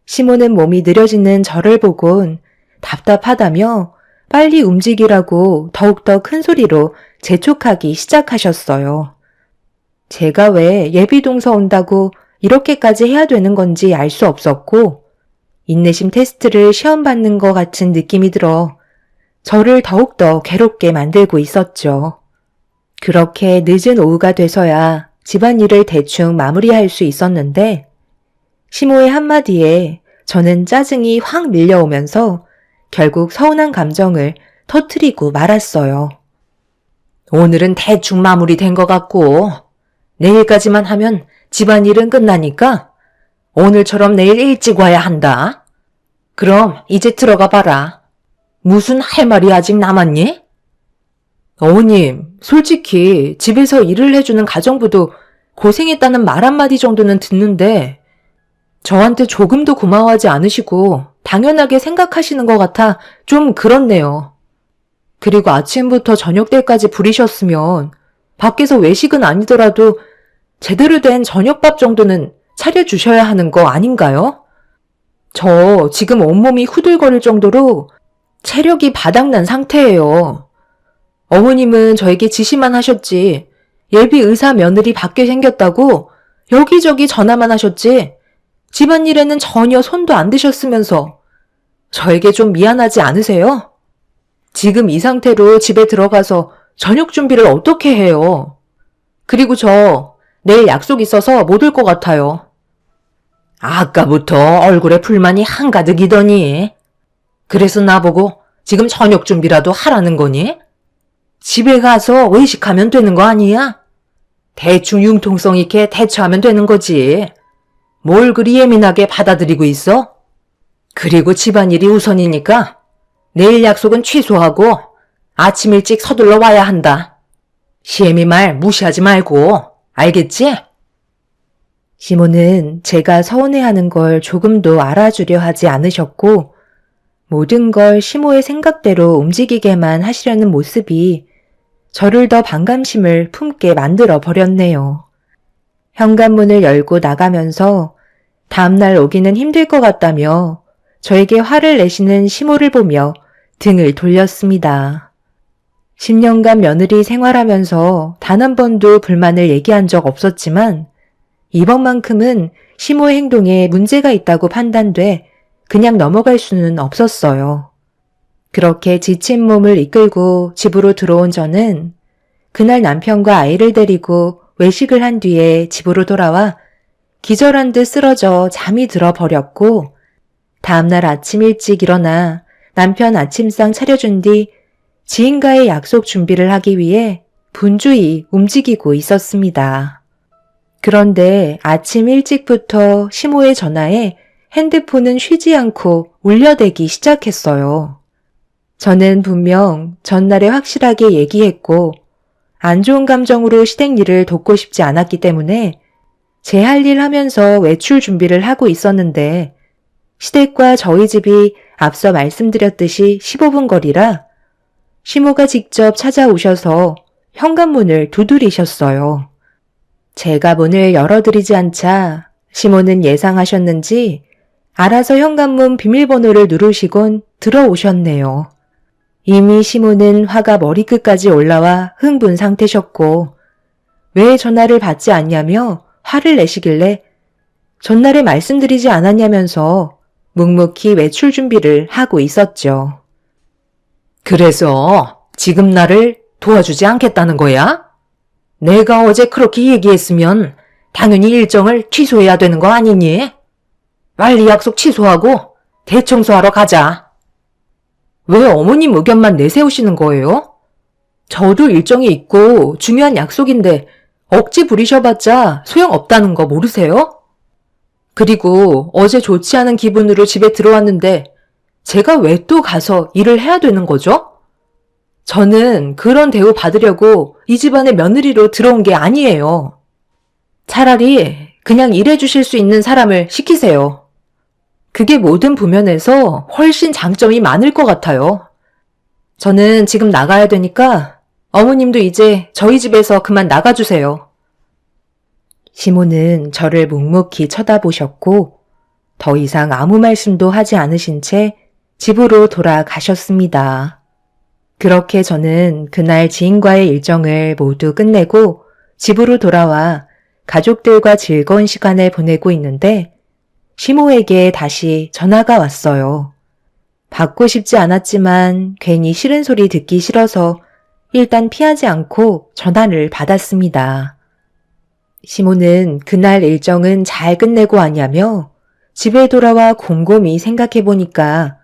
시모는 몸이 느려지는 저를 보곤 답답하다며 빨리 움직이라고 더욱더 큰 소리로 재촉하기 시작하셨어요. 제가 왜 예비동서 온다고 이렇게까지 해야 되는 건지 알 수 없었고 인내심 테스트를 시험 받는 것 같은 느낌이 들어 저를 더욱더 괴롭게 만들고 있었죠. 그렇게 늦은 오후가 돼서야 집안일을 대충 마무리할 수 있었는데 시모의 한마디에 저는 짜증이 확 밀려오면서 결국 서운한 감정을 터뜨리고 말았어요. 오늘은 대충 마무리된 것 같고 내일까지만 하면 집안일은 끝나니까 오늘처럼 내일 일찍 와야 한다. 그럼 이제 들어가 봐라. 무슨 할 말이 아직 남았니? 어머님, 솔직히 집에서 일을 해주는 가정부도 고생했다는 말 한마디 정도는 듣는데 저한테 조금도 고마워하지 않으시고 당연하게 생각하시는 것 같아 좀 그렇네요. 그리고 아침부터 저녁 때까지 부리셨으면 밖에서 외식은 아니더라도 제대로 된 저녁밥 정도는 차려주셔야 하는 거 아닌가요? 저 지금 온몸이 후들거릴 정도로 체력이 바닥난 상태예요. 어머님은 저에게 지시만 하셨지 예비 의사 며느리 받게 생겼다고 여기저기 전화만 하셨지 집안일에는 전혀 손도 안 대셨으면서 저에게 좀 미안하지 않으세요? 지금 이 상태로 집에 들어가서 저녁 준비를 어떻게 해요? 그리고 저 내일 약속 있어서 못 올 것 같아요. 아까부터 얼굴에 불만이 한가득이더니 그래서 나보고 지금 저녁 준비라도 하라는 거니? 집에 가서 외식하면 되는 거 아니야? 대충 융통성 있게 대처하면 되는 거지. 뭘 그리 예민하게 받아들이고 있어? 그리고 집안일이 우선이니까 내일 약속은 취소하고 아침 일찍 서둘러 와야 한다. 시애미 말 무시하지 말고, 알겠지? 시모는 제가 서운해하는 걸 조금도 알아주려 하지 않으셨고 모든 걸 시모의 생각대로 움직이게만 하시려는 모습이 저를 더 반감심을 품게 만들어 버렸네요. 현관문을 열고 나가면서 다음날 오기는 힘들 것 같다며 저에게 화를 내시는 시모를 보며 등을 돌렸습니다. 10년간 며느리 생활하면서 단 한 번도 불만을 얘기한 적 없었지만 이번만큼은 시모의 행동에 문제가 있다고 판단돼 그냥 넘어갈 수는 없었어요. 그렇게 지친 몸을 이끌고 집으로 들어온 저는 그날 남편과 아이를 데리고 외식을 한 뒤에 집으로 돌아와 기절한 듯 쓰러져 잠이 들어 버렸고 다음날 아침 일찍 일어나 남편 아침상 차려준 뒤 지인과의 약속 준비를 하기 위해 분주히 움직이고 있었습니다. 그런데 아침 일찍부터 시모의 전화에 핸드폰은 쉬지 않고 울려대기 시작했어요. 저는 분명 전날에 확실하게 얘기했고 안 좋은 감정으로 시댁 일을 돕고 싶지 않았기 때문에 제 할 일 하면서 외출 준비를 하고 있었는데 시댁과 저희 집이 앞서 말씀드렸듯이 15분 거리라 시모가 직접 찾아오셔서 현관문을 두드리셨어요. 제가 문을 열어드리지 않자 시모는 예상하셨는지 알아서 현관문 비밀번호를 누르시곤 들어오셨네요. 이미 시모는 화가 머리끝까지 올라와 흥분 상태셨고 왜 전화를 받지 않냐며 화를 내시길래 전날에 말씀드리지 않았냐면서 묵묵히 외출 준비를 하고 있었죠. 그래서 지금 나를 도와주지 않겠다는 거야? 내가 어제 그렇게 얘기했으면 당연히 일정을 취소해야 되는 거 아니니? 빨리 약속 취소하고 대청소하러 가자. 왜 어머님 의견만 내세우시는 거예요? 저도 일정이 있고 중요한 약속인데 억지 부리셔봤자 소용없다는 거 모르세요? 그리고 어제 좋지 않은 기분으로 집에 들어왔는데 제가 왜 또 가서 일을 해야 되는 거죠? 저는 그런 대우 받으려고 이 집안의 며느리로 들어온 게 아니에요. 차라리 그냥 일해주실 수 있는 사람을 시키세요. 그게 모든 부면에서 훨씬 장점이 많을 것 같아요. 저는 지금 나가야 되니까 어머님도 이제 저희 집에서 그만 나가주세요. 시모는 저를 묵묵히 쳐다보셨고 더 이상 아무 말씀도 하지 않으신 채 집으로 돌아가셨습니다. 그렇게 저는 그날 지인과의 일정을 모두 끝내고 집으로 돌아와 가족들과 즐거운 시간을 보내고 있는데 시모에게 다시 전화가 왔어요. 받고 싶지 않았지만 괜히 싫은 소리 듣기 싫어서 일단 피하지 않고 전화를 받았습니다. 시모는 그날 일정은 잘 끝내고 왔냐며 집에 돌아와 곰곰이 생각해보니까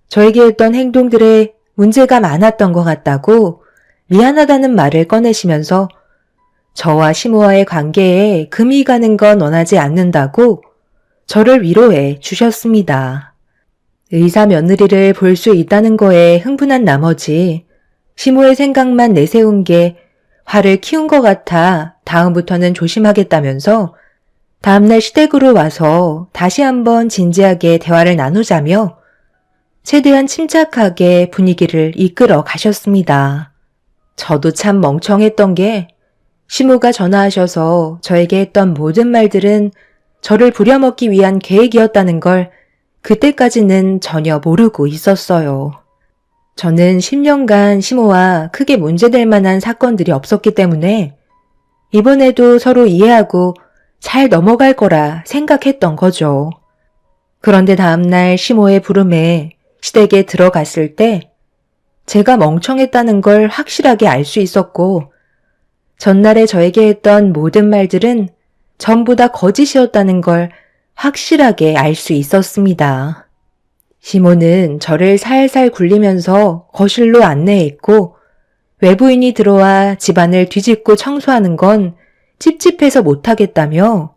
저에게 했던 행동들에 문제가 많았던 것 같다고 미안하다는 말을 꺼내시면서 저와 시모와의 관계에 금이 가는 건 원하지 않는다고 저를 위로해 주셨습니다. 의사 며느리를 볼 수 있다는 거에 흥분한 나머지 시모의 생각만 내세운 게 화를 키운 것 같아 다음부터는 조심하겠다면서 다음날 시댁으로 와서 다시 한번 진지하게 대화를 나누자며 최대한 침착하게 분위기를 이끌어 가셨습니다. 저도 참 멍청했던 게 시모가 전화하셔서 저에게 했던 모든 말들은 저를 부려먹기 위한 계획이었다는 걸 그때까지는 전혀 모르고 있었어요. 저는 10년간 시모와 크게 문제될 만한 사건들이 없었기 때문에 이번에도 서로 이해하고 잘 넘어갈 거라 생각했던 거죠. 그런데 다음날 시모의 부름에 시댁에 들어갔을 때 제가 멍청했다는 걸 확실하게 알 수 있었고 전날에 저에게 했던 모든 말들은 전부 다 거짓이었다는 걸 확실하게 알 수 있었습니다. 시모는 저를 살살 굴리면서 거실로 안내했고 외부인이 들어와 집안을 뒤집고 청소하는 건 찝찝해서 못하겠다며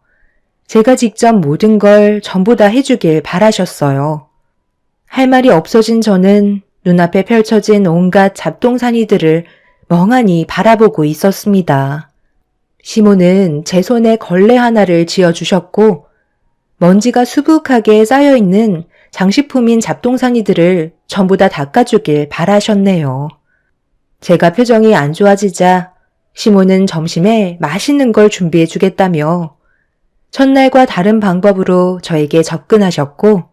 제가 직접 모든 걸 전부 다 해주길 바라셨어요. 할 말이 없어진 저는 눈앞에 펼쳐진 온갖 잡동사니들을 멍하니 바라보고 있었습니다. 시모는 제 손에 걸레 하나를 쥐어주셨고 먼지가 수북하게 쌓여있는 장식품인 잡동사니들을 전부 다 닦아주길 바라셨네요. 제가 표정이 안 좋아지자 시모는 점심에 맛있는 걸 준비해주겠다며 첫날과 다른 방법으로 저에게 접근하셨고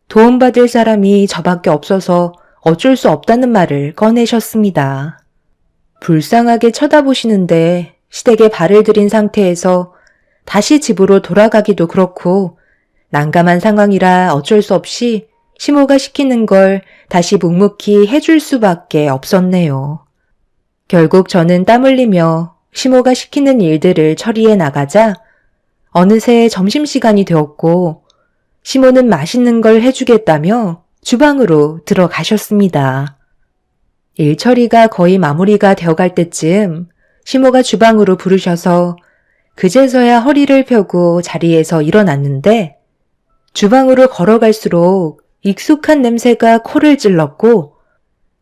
도움받을 사람이 저밖에 없어서 어쩔 수 없다는 말을 꺼내셨습니다. 불쌍하게 쳐다보시는데 시댁에 발을 들인 상태에서 다시 집으로 돌아가기도 그렇고 난감한 상황이라 어쩔 수 없이 시모가 시키는 걸 다시 묵묵히 해줄 수밖에 없었네요. 결국 저는 땀 흘리며 시모가 시키는 일들을 처리해 나가자 어느새 점심시간이 되었고 시모는 맛있는 걸 해주겠다며 주방으로 들어가셨습니다. 일 처리가 거의 마무리가 되어갈 때쯤 시모가 주방으로 부르셔서 그제서야 허리를 펴고 자리에서 일어났는데 주방으로 걸어갈수록 익숙한 냄새가 코를 찔렀고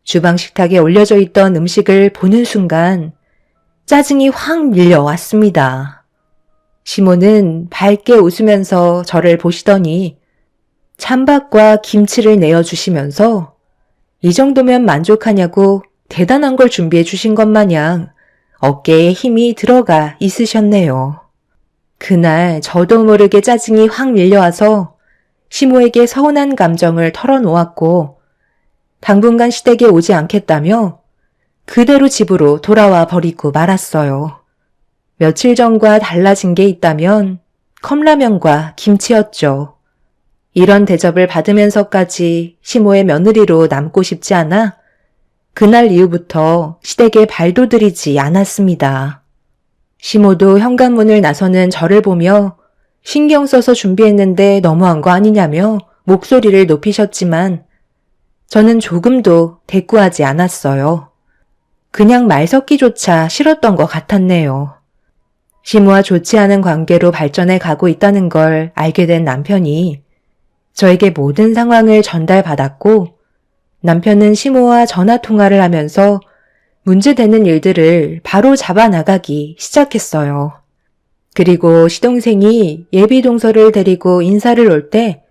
주방 식탁에 올려져 있던 음식을 보는 순간 짜증이 확 밀려왔습니다. 시모는 밝게 웃으면서 저를 보시더니 찬밥과 김치를 내어주시면서 이 정도면 만족하냐고 대단한 걸 준비해 주신 것 마냥 어깨에 힘이 들어가 있으셨네요. 그날 저도 모르게 짜증이 확 밀려와서 시모에게 서운한 감정을 털어놓았고 당분간 시댁에 오지 않겠다며 그대로 집으로 돌아와 버리고 말았어요. 며칠 전과 달라진 게 있다면 컵라면과 김치였죠. 이런 대접을 받으면서까지 시모의 며느리로 남고 싶지 않아 그날 이후부터 시댁에 발도 들이지 않았습니다. 시모도 현관문을 나서는 저를 보며 신경 써서 준비했는데 너무한 거 아니냐며 목소리를 높이셨지만 저는 조금도 대꾸하지 않았어요. 그냥 말 섞기조차 싫었던 것 같았네요. 시모와 좋지 않은 관계로 발전해 가고 있다는 걸 알게 된 남편이 저에게 모든 상황을 전달받았고 남편은 시모와 전화통화를 하면서 문제되는 일들을 바로 잡아나가기 시작했어요. 그리고 시동생이 예비 동서를 데리고 인사를 올 때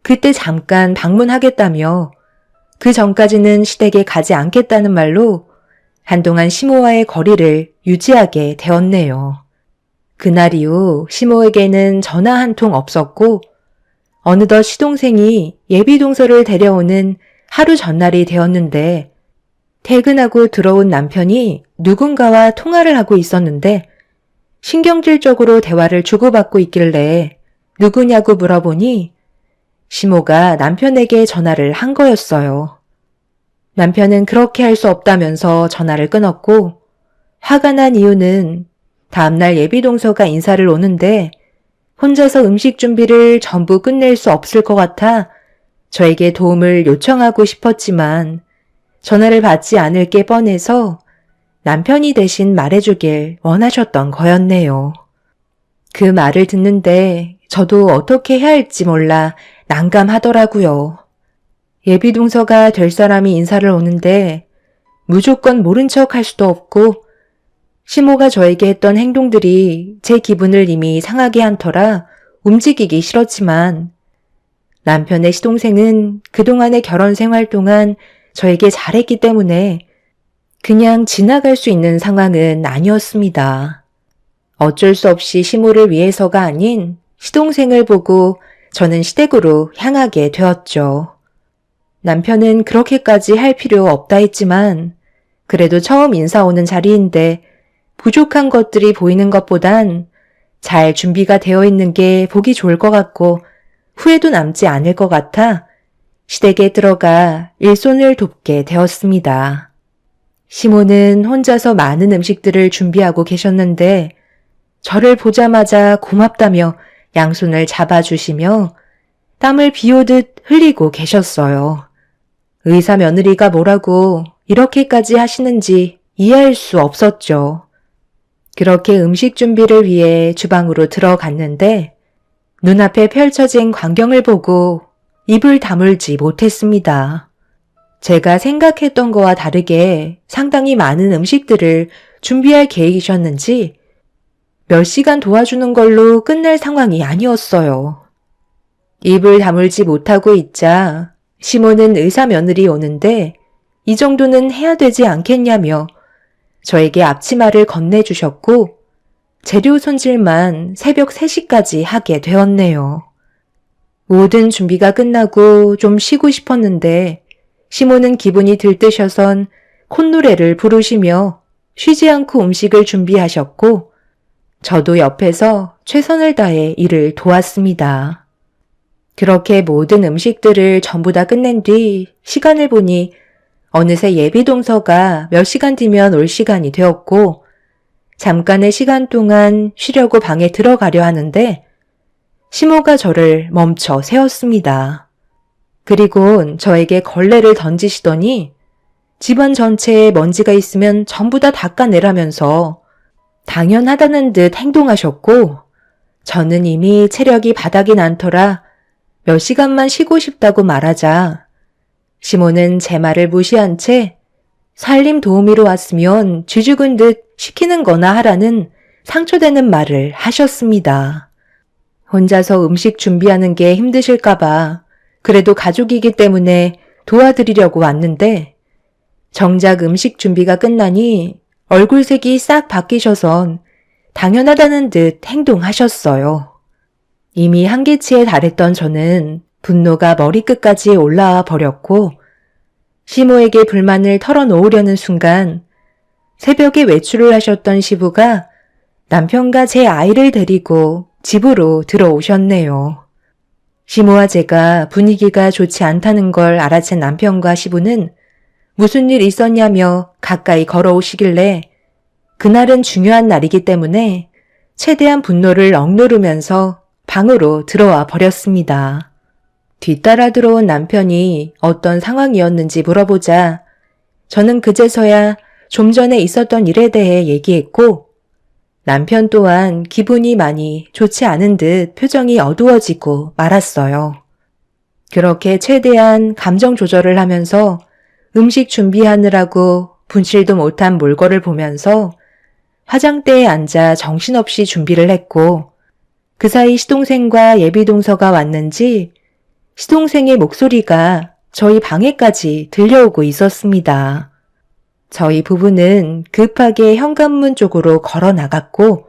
그때 잠깐 방문하겠다며 그 전까지는 시댁에 가지 않겠다는 말로 한동안 시모와의 거리를 유지하게 되었네요. 그날 이후 시모에게는 전화 한 통 없었고 어느덧 시동생이 예비 동서를 데려오는 하루 전날이 되었는데 퇴근하고 들어온 남편이 누군가와 통화를 하고 있었는데 신경질적으로 대화를 주고받고 있길래 누구냐고 물어보니 시모가 남편에게 전화를 한 거였어요. 남편은 그렇게 할 수 없다면서 전화를 끊었고 화가 난 이유는 다음날 예비동서가 인사를 오는데 혼자서 음식 준비를 전부 끝낼 수 없을 것 같아 저에게 도움을 요청하고 싶었지만 전화를 받지 않을 게 뻔해서 남편이 대신 말해주길 원하셨던 거였네요. 그 말을 듣는데 저도 어떻게 해야 할지 몰라 난감하더라고요. 예비동서가 될 사람이 인사를 오는데 무조건 모른 척 할 수도 없고 시모가 저에게 했던 행동들이 제 기분을 이미 상하게 한 터라 움직이기 싫었지만 남편의 시동생은 그동안의 결혼 생활 동안 저에게 잘했기 때문에 그냥 지나갈 수 있는 상황은 아니었습니다. 어쩔 수 없이 시모를 위해서가 아닌 시동생을 보고 저는 시댁으로 향하게 되었죠. 남편은 그렇게까지 할 필요 없다 했지만 그래도 처음 인사 오는 자리인데 부족한 것들이 보이는 것보단 잘 준비가 되어 있는 게 보기 좋을 것 같고 후회도 남지 않을 것 같아 시댁에 들어가 일손을 돕게 되었습니다. 시모는 혼자서 많은 음식들을 준비하고 계셨는데 저를 보자마자 고맙다며 양손을 잡아주시며 땀을 비오듯 흘리고 계셨어요. 의사 며느리가 뭐라고 이렇게까지 하시는지 이해할 수 없었죠. 그렇게 음식 준비를 위해 주방으로 들어갔는데 눈앞에 펼쳐진 광경을 보고 입을 다물지 못했습니다. 제가 생각했던 거와 다르게 상당히 많은 음식들을 준비할 계획이셨는지 몇 시간 도와주는 걸로 끝날 상황이 아니었어요. 입을 다물지 못하고 있자 시모는 의사 며느리 오는데 이 정도는 해야 되지 않겠냐며 저에게 앞치마를 건네주셨고 재료 손질만 새벽 3시까지 하게 되었네요. 모든 준비가 끝나고 좀 쉬고 싶었는데 시모는 기분이 들뜨셔선 콧노래를 부르시며 쉬지 않고 음식을 준비하셨고, 저도 옆에서 최선을 다해 일을 도왔습니다. 그렇게 모든 음식들을 전부 다 끝낸 뒤 시간을 보니 어느새 예비 동서가 몇 시간 뒤면 올 시간이 되었고, 잠깐의 시간 동안 쉬려고 방에 들어가려 하는데 시모가 저를 멈춰 세웠습니다. 그리곤 저에게 걸레를 던지시더니 집안 전체에 먼지가 있으면 전부 다 닦아내라면서 당연하다는 듯 행동하셨고, 저는 이미 체력이 바닥이 난터라 몇 시간만 쉬고 싶다고 말하자 시모는 제 말을 무시한 채 살림 도우미로 왔으면 쥐죽은 듯 시키는 거나 하라는 상처되는 말을 하셨습니다. 혼자서 음식 준비하는 게 힘드실까봐 그래도 가족이기 때문에 도와드리려고 왔는데 정작 음식 준비가 끝나니 얼굴색이 싹 바뀌셔선 당연하다는 듯 행동하셨어요. 이미 한계치에 달했던 저는 분노가 머리끝까지 올라와 버렸고 시모에게 불만을 털어놓으려는 순간 새벽에 외출을 하셨던 시부가 남편과 제 아이를 데리고 집으로 들어오셨네요. 시모와 제가 분위기가 좋지 않다는 걸 알아챈 남편과 시부는 무슨 일 있었냐며 가까이 걸어오시길래 그날은 중요한 날이기 때문에 최대한 분노를 억누르면서 방으로 들어와 버렸습니다. 뒤따라 들어온 남편이 어떤 상황이었는지 물어보자 저는 그제서야 좀 전에 있었던 일에 대해 얘기했고 남편 또한 기분이 많이 좋지 않은 듯 표정이 어두워지고 말았어요. 그렇게 최대한 감정 조절을 하면서 음식 준비하느라고 분칠도 못한 몰골을 보면서 화장대에 앉아 정신없이 준비를 했고 그 사이 시동생과 예비동서가 왔는지 시동생의 목소리가 저희 방에까지 들려오고 있었습니다. 저희 부부는 급하게 현관문 쪽으로 걸어 나갔고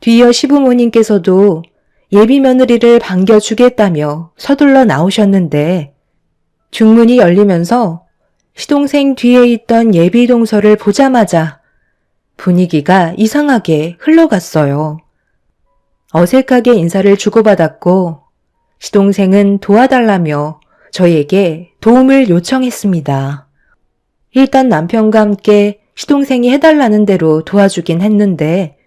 뒤이어 시부모님께서도 예비 며느리를 반겨주겠다며 서둘러 나오셨는데 중문이 열리면서 시동생 뒤에 있던 예비 동서를 보자마자 분위기가 이상하게 흘러갔어요. 어색하게 인사를 주고받았고 시동생은 도와달라며 저희에게 도움을 요청했습니다. 일단 남편과 함께 시동생이 해달라는 대로 도와주긴 했는데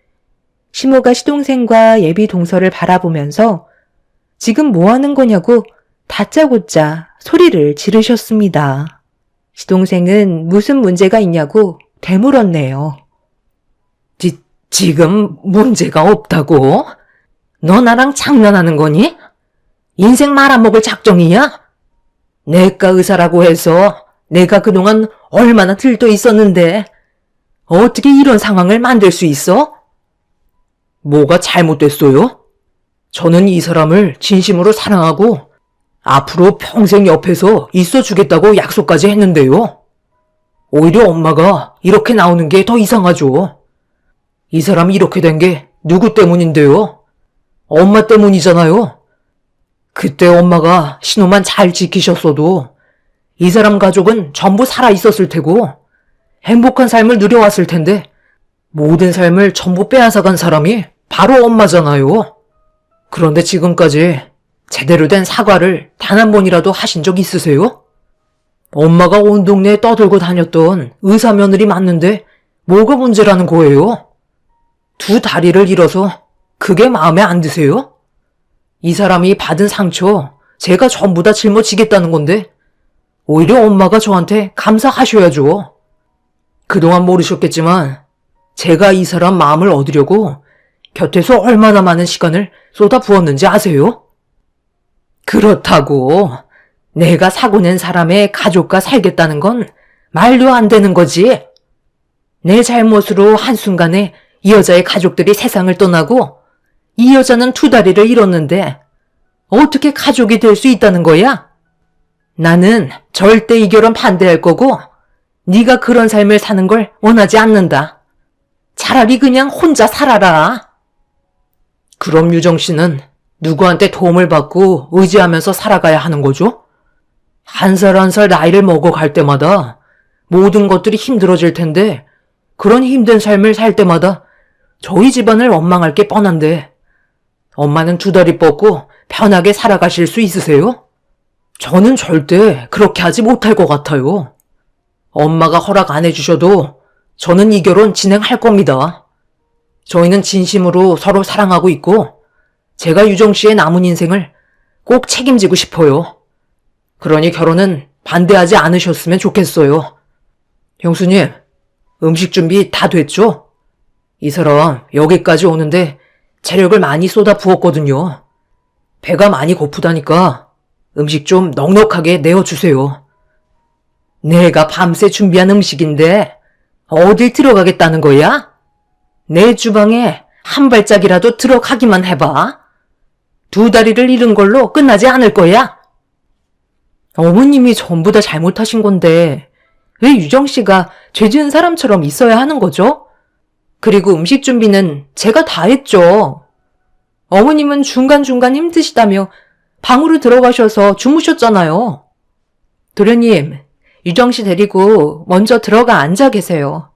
시모가 시동생과 예비 동서를 바라보면서 지금 뭐 하는 거냐고 다짜고짜 소리를 지르셨습니다. 시동생은 무슨 문제가 있냐고 되물었네요. 지금 문제가 없다고? 너 나랑 장난하는 거니? 인생 말아먹을 작정이야? 내과 의사라고 해서 내가 그동안 얼마나 들떠 있었는데 어떻게 이런 상황을 만들 수 있어? 뭐가 잘못됐어요? 저는 이 사람을 진심으로 사랑하고 앞으로 평생 옆에서 있어주겠다고 약속까지 했는데요. 오히려 엄마가 이렇게 나오는 게 더 이상하죠. 이 사람이 이렇게 된 게 누구 때문인데요? 엄마 때문이잖아요. 그때 엄마가 신호만 잘 지키셨어도 이 사람 가족은 전부 살아있었을 테고 행복한 삶을 누려왔을 텐데 모든 삶을 전부 빼앗아간 사람이 바로 엄마잖아요. 그런데 지금까지 제대로 된 사과를 단 한 번이라도 하신 적 있으세요? 엄마가 온 동네에 떠들고 다녔던 의사 며느리 맞는데 뭐가 문제라는 거예요? 두 다리를 잃어서 그게 마음에 안 드세요? 이 사람이 받은 상처 제가 전부 다 짊어지겠다는 건데 오히려 엄마가 저한테 감사하셔야죠. 그동안 모르셨겠지만 제가 이 사람 마음을 얻으려고 곁에서 얼마나 많은 시간을 쏟아부었는지 아세요? 그렇다고 내가 사고 낸 사람의 가족과 살겠다는 건 말도 안 되는 거지. 내 잘못으로 한순간에 이 여자의 가족들이 세상을 떠나고 이 여자는 두 다리를 잃었는데 어떻게 가족이 될 수 있다는 거야? 나는 절대 이 결혼 반대할 거고 네가 그런 삶을 사는 걸 원하지 않는다. 차라리 그냥 혼자 살아라. 그럼 유정 씨는 누구한테 도움을 받고 의지하면서 살아가야 하는 거죠? 한 살 한 살 나이를 먹어갈 때마다 모든 것들이 힘들어질 텐데 그런 힘든 삶을 살 때마다 저희 집안을 원망할 게 뻔한데 엄마는 두 다리 뻗고 편하게 살아가실 수 있으세요? 저는 절대 그렇게 하지 못할 것 같아요. 엄마가 허락 안 해주셔도 저는 이 결혼 진행할 겁니다. 저희는 진심으로 서로 사랑하고 있고 제가 유정 씨의 남은 인생을 꼭 책임지고 싶어요. 그러니 결혼은 반대하지 않으셨으면 좋겠어요. 형수님, 음식 준비 다 됐죠? 이 사람 여기까지 오는데 체력을 많이 쏟아 부었거든요. 배가 많이 고프다니까 음식 좀 넉넉하게 내어주세요. 내가 밤새 준비한 음식인데 어딜 들어가겠다는 거야? 내 주방에 한 발짝이라도 들어가기만 해봐. 두 다리를 잃은 걸로 끝나지 않을 거야. 어머님이 전부 다 잘못하신 건데 왜 유정 씨가 죄 지은 사람처럼 있어야 하는 거죠? 그리고 음식 준비는 제가 다 했죠. 어머님은 중간중간 힘드시다며 방으로 들어가셔서 주무셨잖아요. 도련님, 유정 씨 데리고 먼저 들어가 앉아 계세요.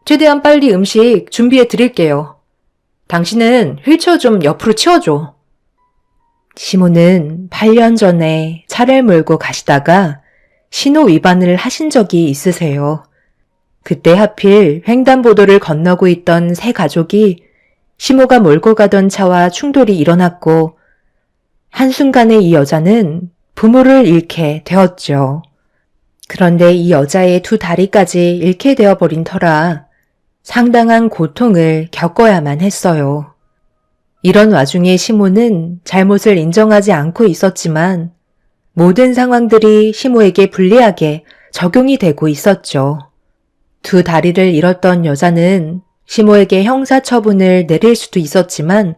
최대한 빨리 음식 준비해 드릴게요. 당신은 휠체어 좀 옆으로 치워줘. 시모는 8년 전에 차를 몰고 가시다가 신호 위반을 하신 적이 있으세요. 그때 하필 횡단보도를 건너고 있던 세 가족이 시모가 몰고 가던 차와 충돌이 일어났고 한순간에 이 여자는 부모를 잃게 되었죠. 그런데 이 여자의 두 다리까지 잃게 되어버린 터라 상당한 고통을 겪어야만 했어요. 이런 와중에 시모는 잘못을 인정하지 않고 있었지만 모든 상황들이 시모에게 불리하게 적용이 되고 있었죠. 두 다리를 잃었던 여자는 시모에게 형사처분을 내릴 수도 있었지만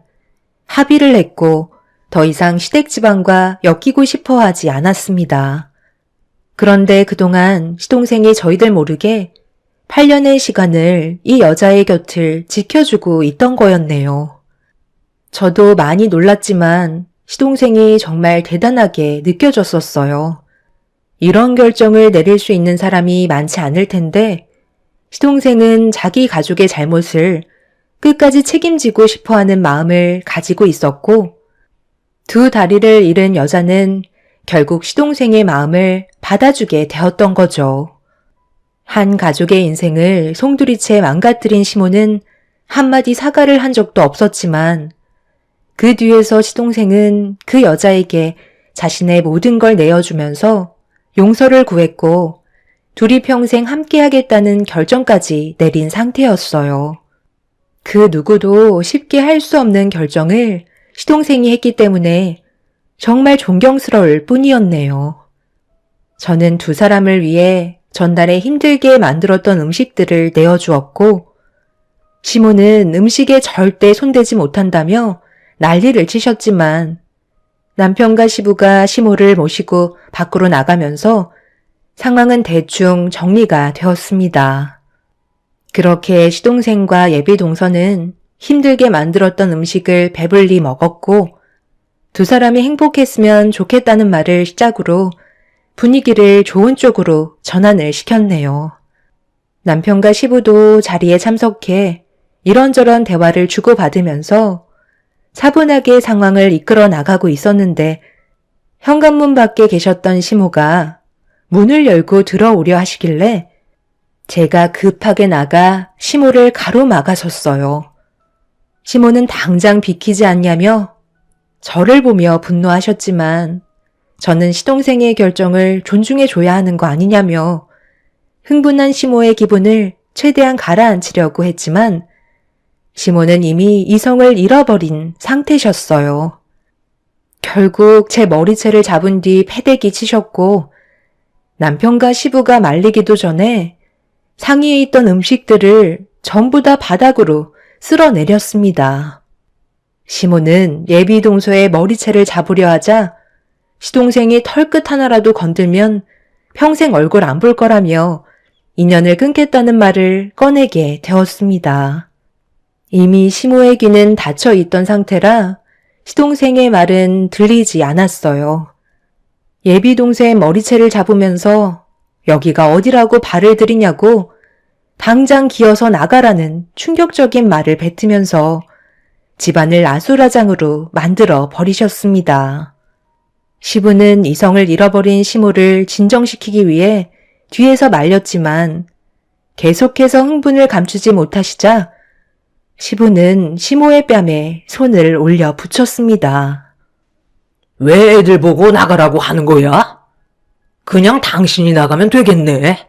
합의를 했고 더 이상 시댁집안과 엮이고 싶어 하지 않았습니다. 그런데 그동안 시동생이 저희들 모르게 8년의 시간을 이 여자의 곁을 지켜주고 있던 거였네요. 저도 많이 놀랐지만 시동생이 정말 대단하게 느껴졌었어요. 이런 결정을 내릴 수 있는 사람이 많지 않을 텐데 시동생은 자기 가족의 잘못을 끝까지 책임지고 싶어하는 마음을 가지고 있었고 두 다리를 잃은 여자는 결국 시동생의 마음을 받아주게 되었던 거죠. 한 가족의 인생을 송두리째 망가뜨린 시모는 한마디 사과를 한 적도 없었지만 그 뒤에서 시동생은 그 여자에게 자신의 모든 걸 내어주면서 용서를 구했고 둘이 평생 함께하겠다는 결정까지 내린 상태였어요. 그 누구도 쉽게 할 수 없는 결정을 시동생이 했기 때문에 정말 존경스러울 뿐이었네요. 저는 두 사람을 위해 전날에 힘들게 만들었던 음식들을 내어주었고 시모는 음식에 절대 손대지 못한다며 난리를 치셨지만 남편과 시부가 시모를 모시고 밖으로 나가면서 상황은 대충 정리가 되었습니다. 그렇게 시동생과 예비동서는 힘들게 만들었던 음식을 배불리 먹었고 두 사람이 행복했으면 좋겠다는 말을 시작으로 분위기를 좋은 쪽으로 전환을 시켰네요. 남편과 시부도 자리에 참석해 이런저런 대화를 주고받으면서 차분하게 상황을 이끌어 나가고 있었는데 현관문 밖에 계셨던 시모가 문을 열고 들어오려 하시길래 제가 급하게 나가 시모를 가로막아섰어요. 시모는 당장 비키지 않냐며 저를 보며 분노하셨지만 저는 시동생의 결정을 존중해줘야 하는 거 아니냐며 흥분한 시모의 기분을 최대한 가라앉히려고 했지만 시모는 이미 이성을 잃어버린 상태셨어요. 결국 제 머리채를 잡은 뒤 패대기 치셨고 남편과 시부가 말리기도 전에 상위에 있던 음식들을 전부 다 바닥으로 쓸어내렸습니다. 시모는 예비동서의 머리채를 잡으려 하자 시동생이 털끝 하나라도 건들면 평생 얼굴 안 볼 거라며 인연을 끊겠다는 말을 꺼내게 되었습니다. 이미 시모의 귀는 닫혀 있던 상태라 시동생의 말은 들리지 않았어요. 예비동서의 머리채를 잡으면서 여기가 어디라고 발을 들이냐고 당장 기어서 나가라는 충격적인 말을 뱉으면서 집안을 아수라장으로 만들어 버리셨습니다. 시부는 이성을 잃어버린 시모를 진정시키기 위해 뒤에서 말렸지만 계속해서 흥분을 감추지 못하시자 시부는 시모의 뺨에 손을 올려 붙였습니다. 왜 애들 보고 나가라고 하는 거야? 그냥 당신이 나가면 되겠네.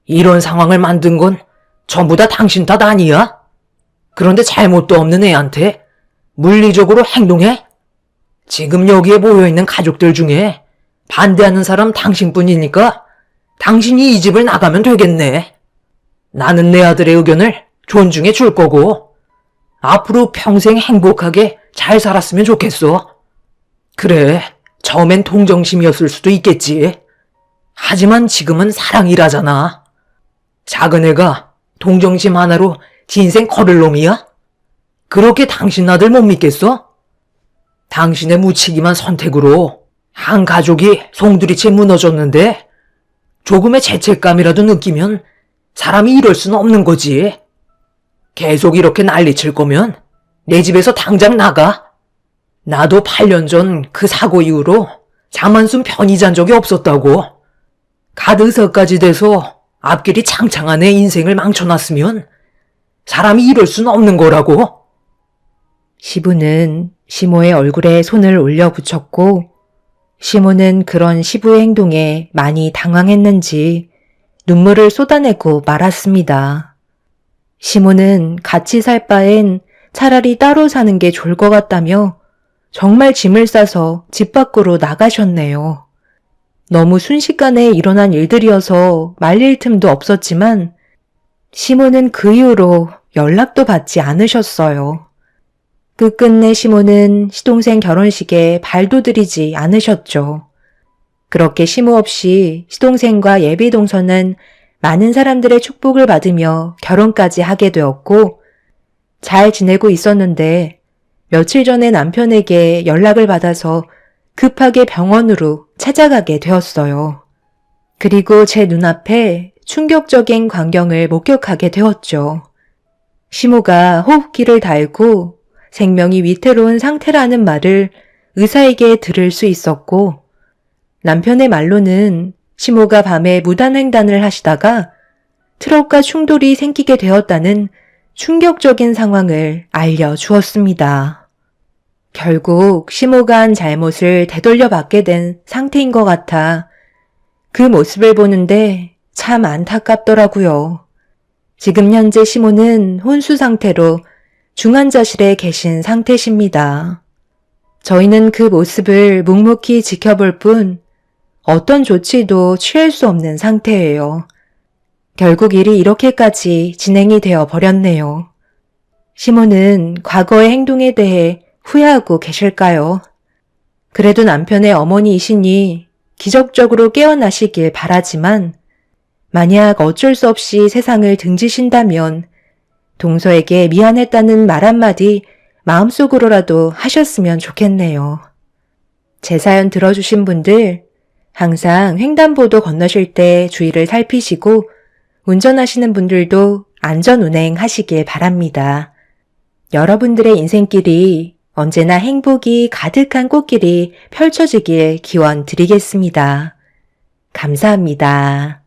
이런 상황을 만든 건 전부 다 당신 탓 아니야? 그런데 잘못도 없는 애한테 물리적으로 행동해? 지금 여기에 모여있는 가족들 중에 반대하는 사람 당신뿐이니까 당신이 이 집을 나가면 되겠네. 나는 내 아들의 의견을 존중해 줄 거고 앞으로 평생 행복하게 잘 살았으면 좋겠어. 그래, 처음엔 동정심이었을 수도 있겠지. 하지만 지금은 사랑이라잖아. 작은 애가 동정심 하나로 인생 걸을 놈이야? 그렇게 당신 아들 못 믿겠어? 당신의 무책임한 선택으로 한 가족이 송두리째 무너졌는데 조금의 죄책감이라도 느끼면 사람이 이럴 수는 없는 거지. 계속 이렇게 난리칠 거면 내 집에서 당장 나가. 나도 8년 전 그 사고 이후로 잠 한숨 편히 잔 적이 없었다고. 갓 의사까지 돼서 앞길이 창창한 애 인생을 망쳐놨으면 사람이 이럴 수는 없는 거라고. 시부는 시모의 얼굴에 손을 올려 붙였고 시모는 그런 시부의 행동에 많이 당황했는지 눈물을 쏟아내고 말았습니다. 시모는 같이 살 바엔 차라리 따로 사는 게 좋을 것 같다며 정말 짐을 싸서 집 밖으로 나가셨네요. 너무 순식간에 일어난 일들이어서 말릴 틈도 없었지만 시모는 그 이후로 연락도 받지 않으셨어요. 끝끝내 시모는 시동생 결혼식에 발도 들이지 않으셨죠. 그렇게 시모 없이 시동생과 예비동서는 많은 사람들의 축복을 받으며 결혼까지 하게 되었고 잘 지내고 있었는데 며칠 전에 남편에게 연락을 받아서 급하게 병원으로 찾아가게 되었어요. 그리고 제 눈앞에 충격적인 광경을 목격하게 되었죠. 시모가 호흡기를 달고 생명이 위태로운 상태라는 말을 의사에게 들을 수 있었고 남편의 말로는 시모가 밤에 무단횡단을 하시다가 트럭과 충돌이 생기게 되었다는 충격적인 상황을 알려주었습니다. 결국 시모가 한 잘못을 되돌려 받게 된 상태인 것 같아 그 모습을 보는데 참 안타깝더라고요. 지금 현재 시모는 혼수 상태로 중환자실에 계신 상태십니다. 저희는 그 모습을 묵묵히 지켜볼 뿐 어떤 조치도 취할 수 없는 상태예요. 결국 일이 이렇게까지 진행이 되어 버렸네요. 시모는 과거의 행동에 대해 후회하고 계실까요? 그래도 남편의 어머니이시니 기적적으로 깨어나시길 바라지만 만약 어쩔 수 없이 세상을 등지신다면 동서에게 미안했다는 말 한마디 마음속으로라도 하셨으면 좋겠네요. 제 사연 들어주신 분들 항상 횡단보도 건너실 때 주의를 살피시고 운전하시는 분들도 안전운행 하시길 바랍니다. 여러분들의 인생길이 언제나 행복이 가득한 꽃길이 펼쳐지길 기원 드리겠습니다. 감사합니다.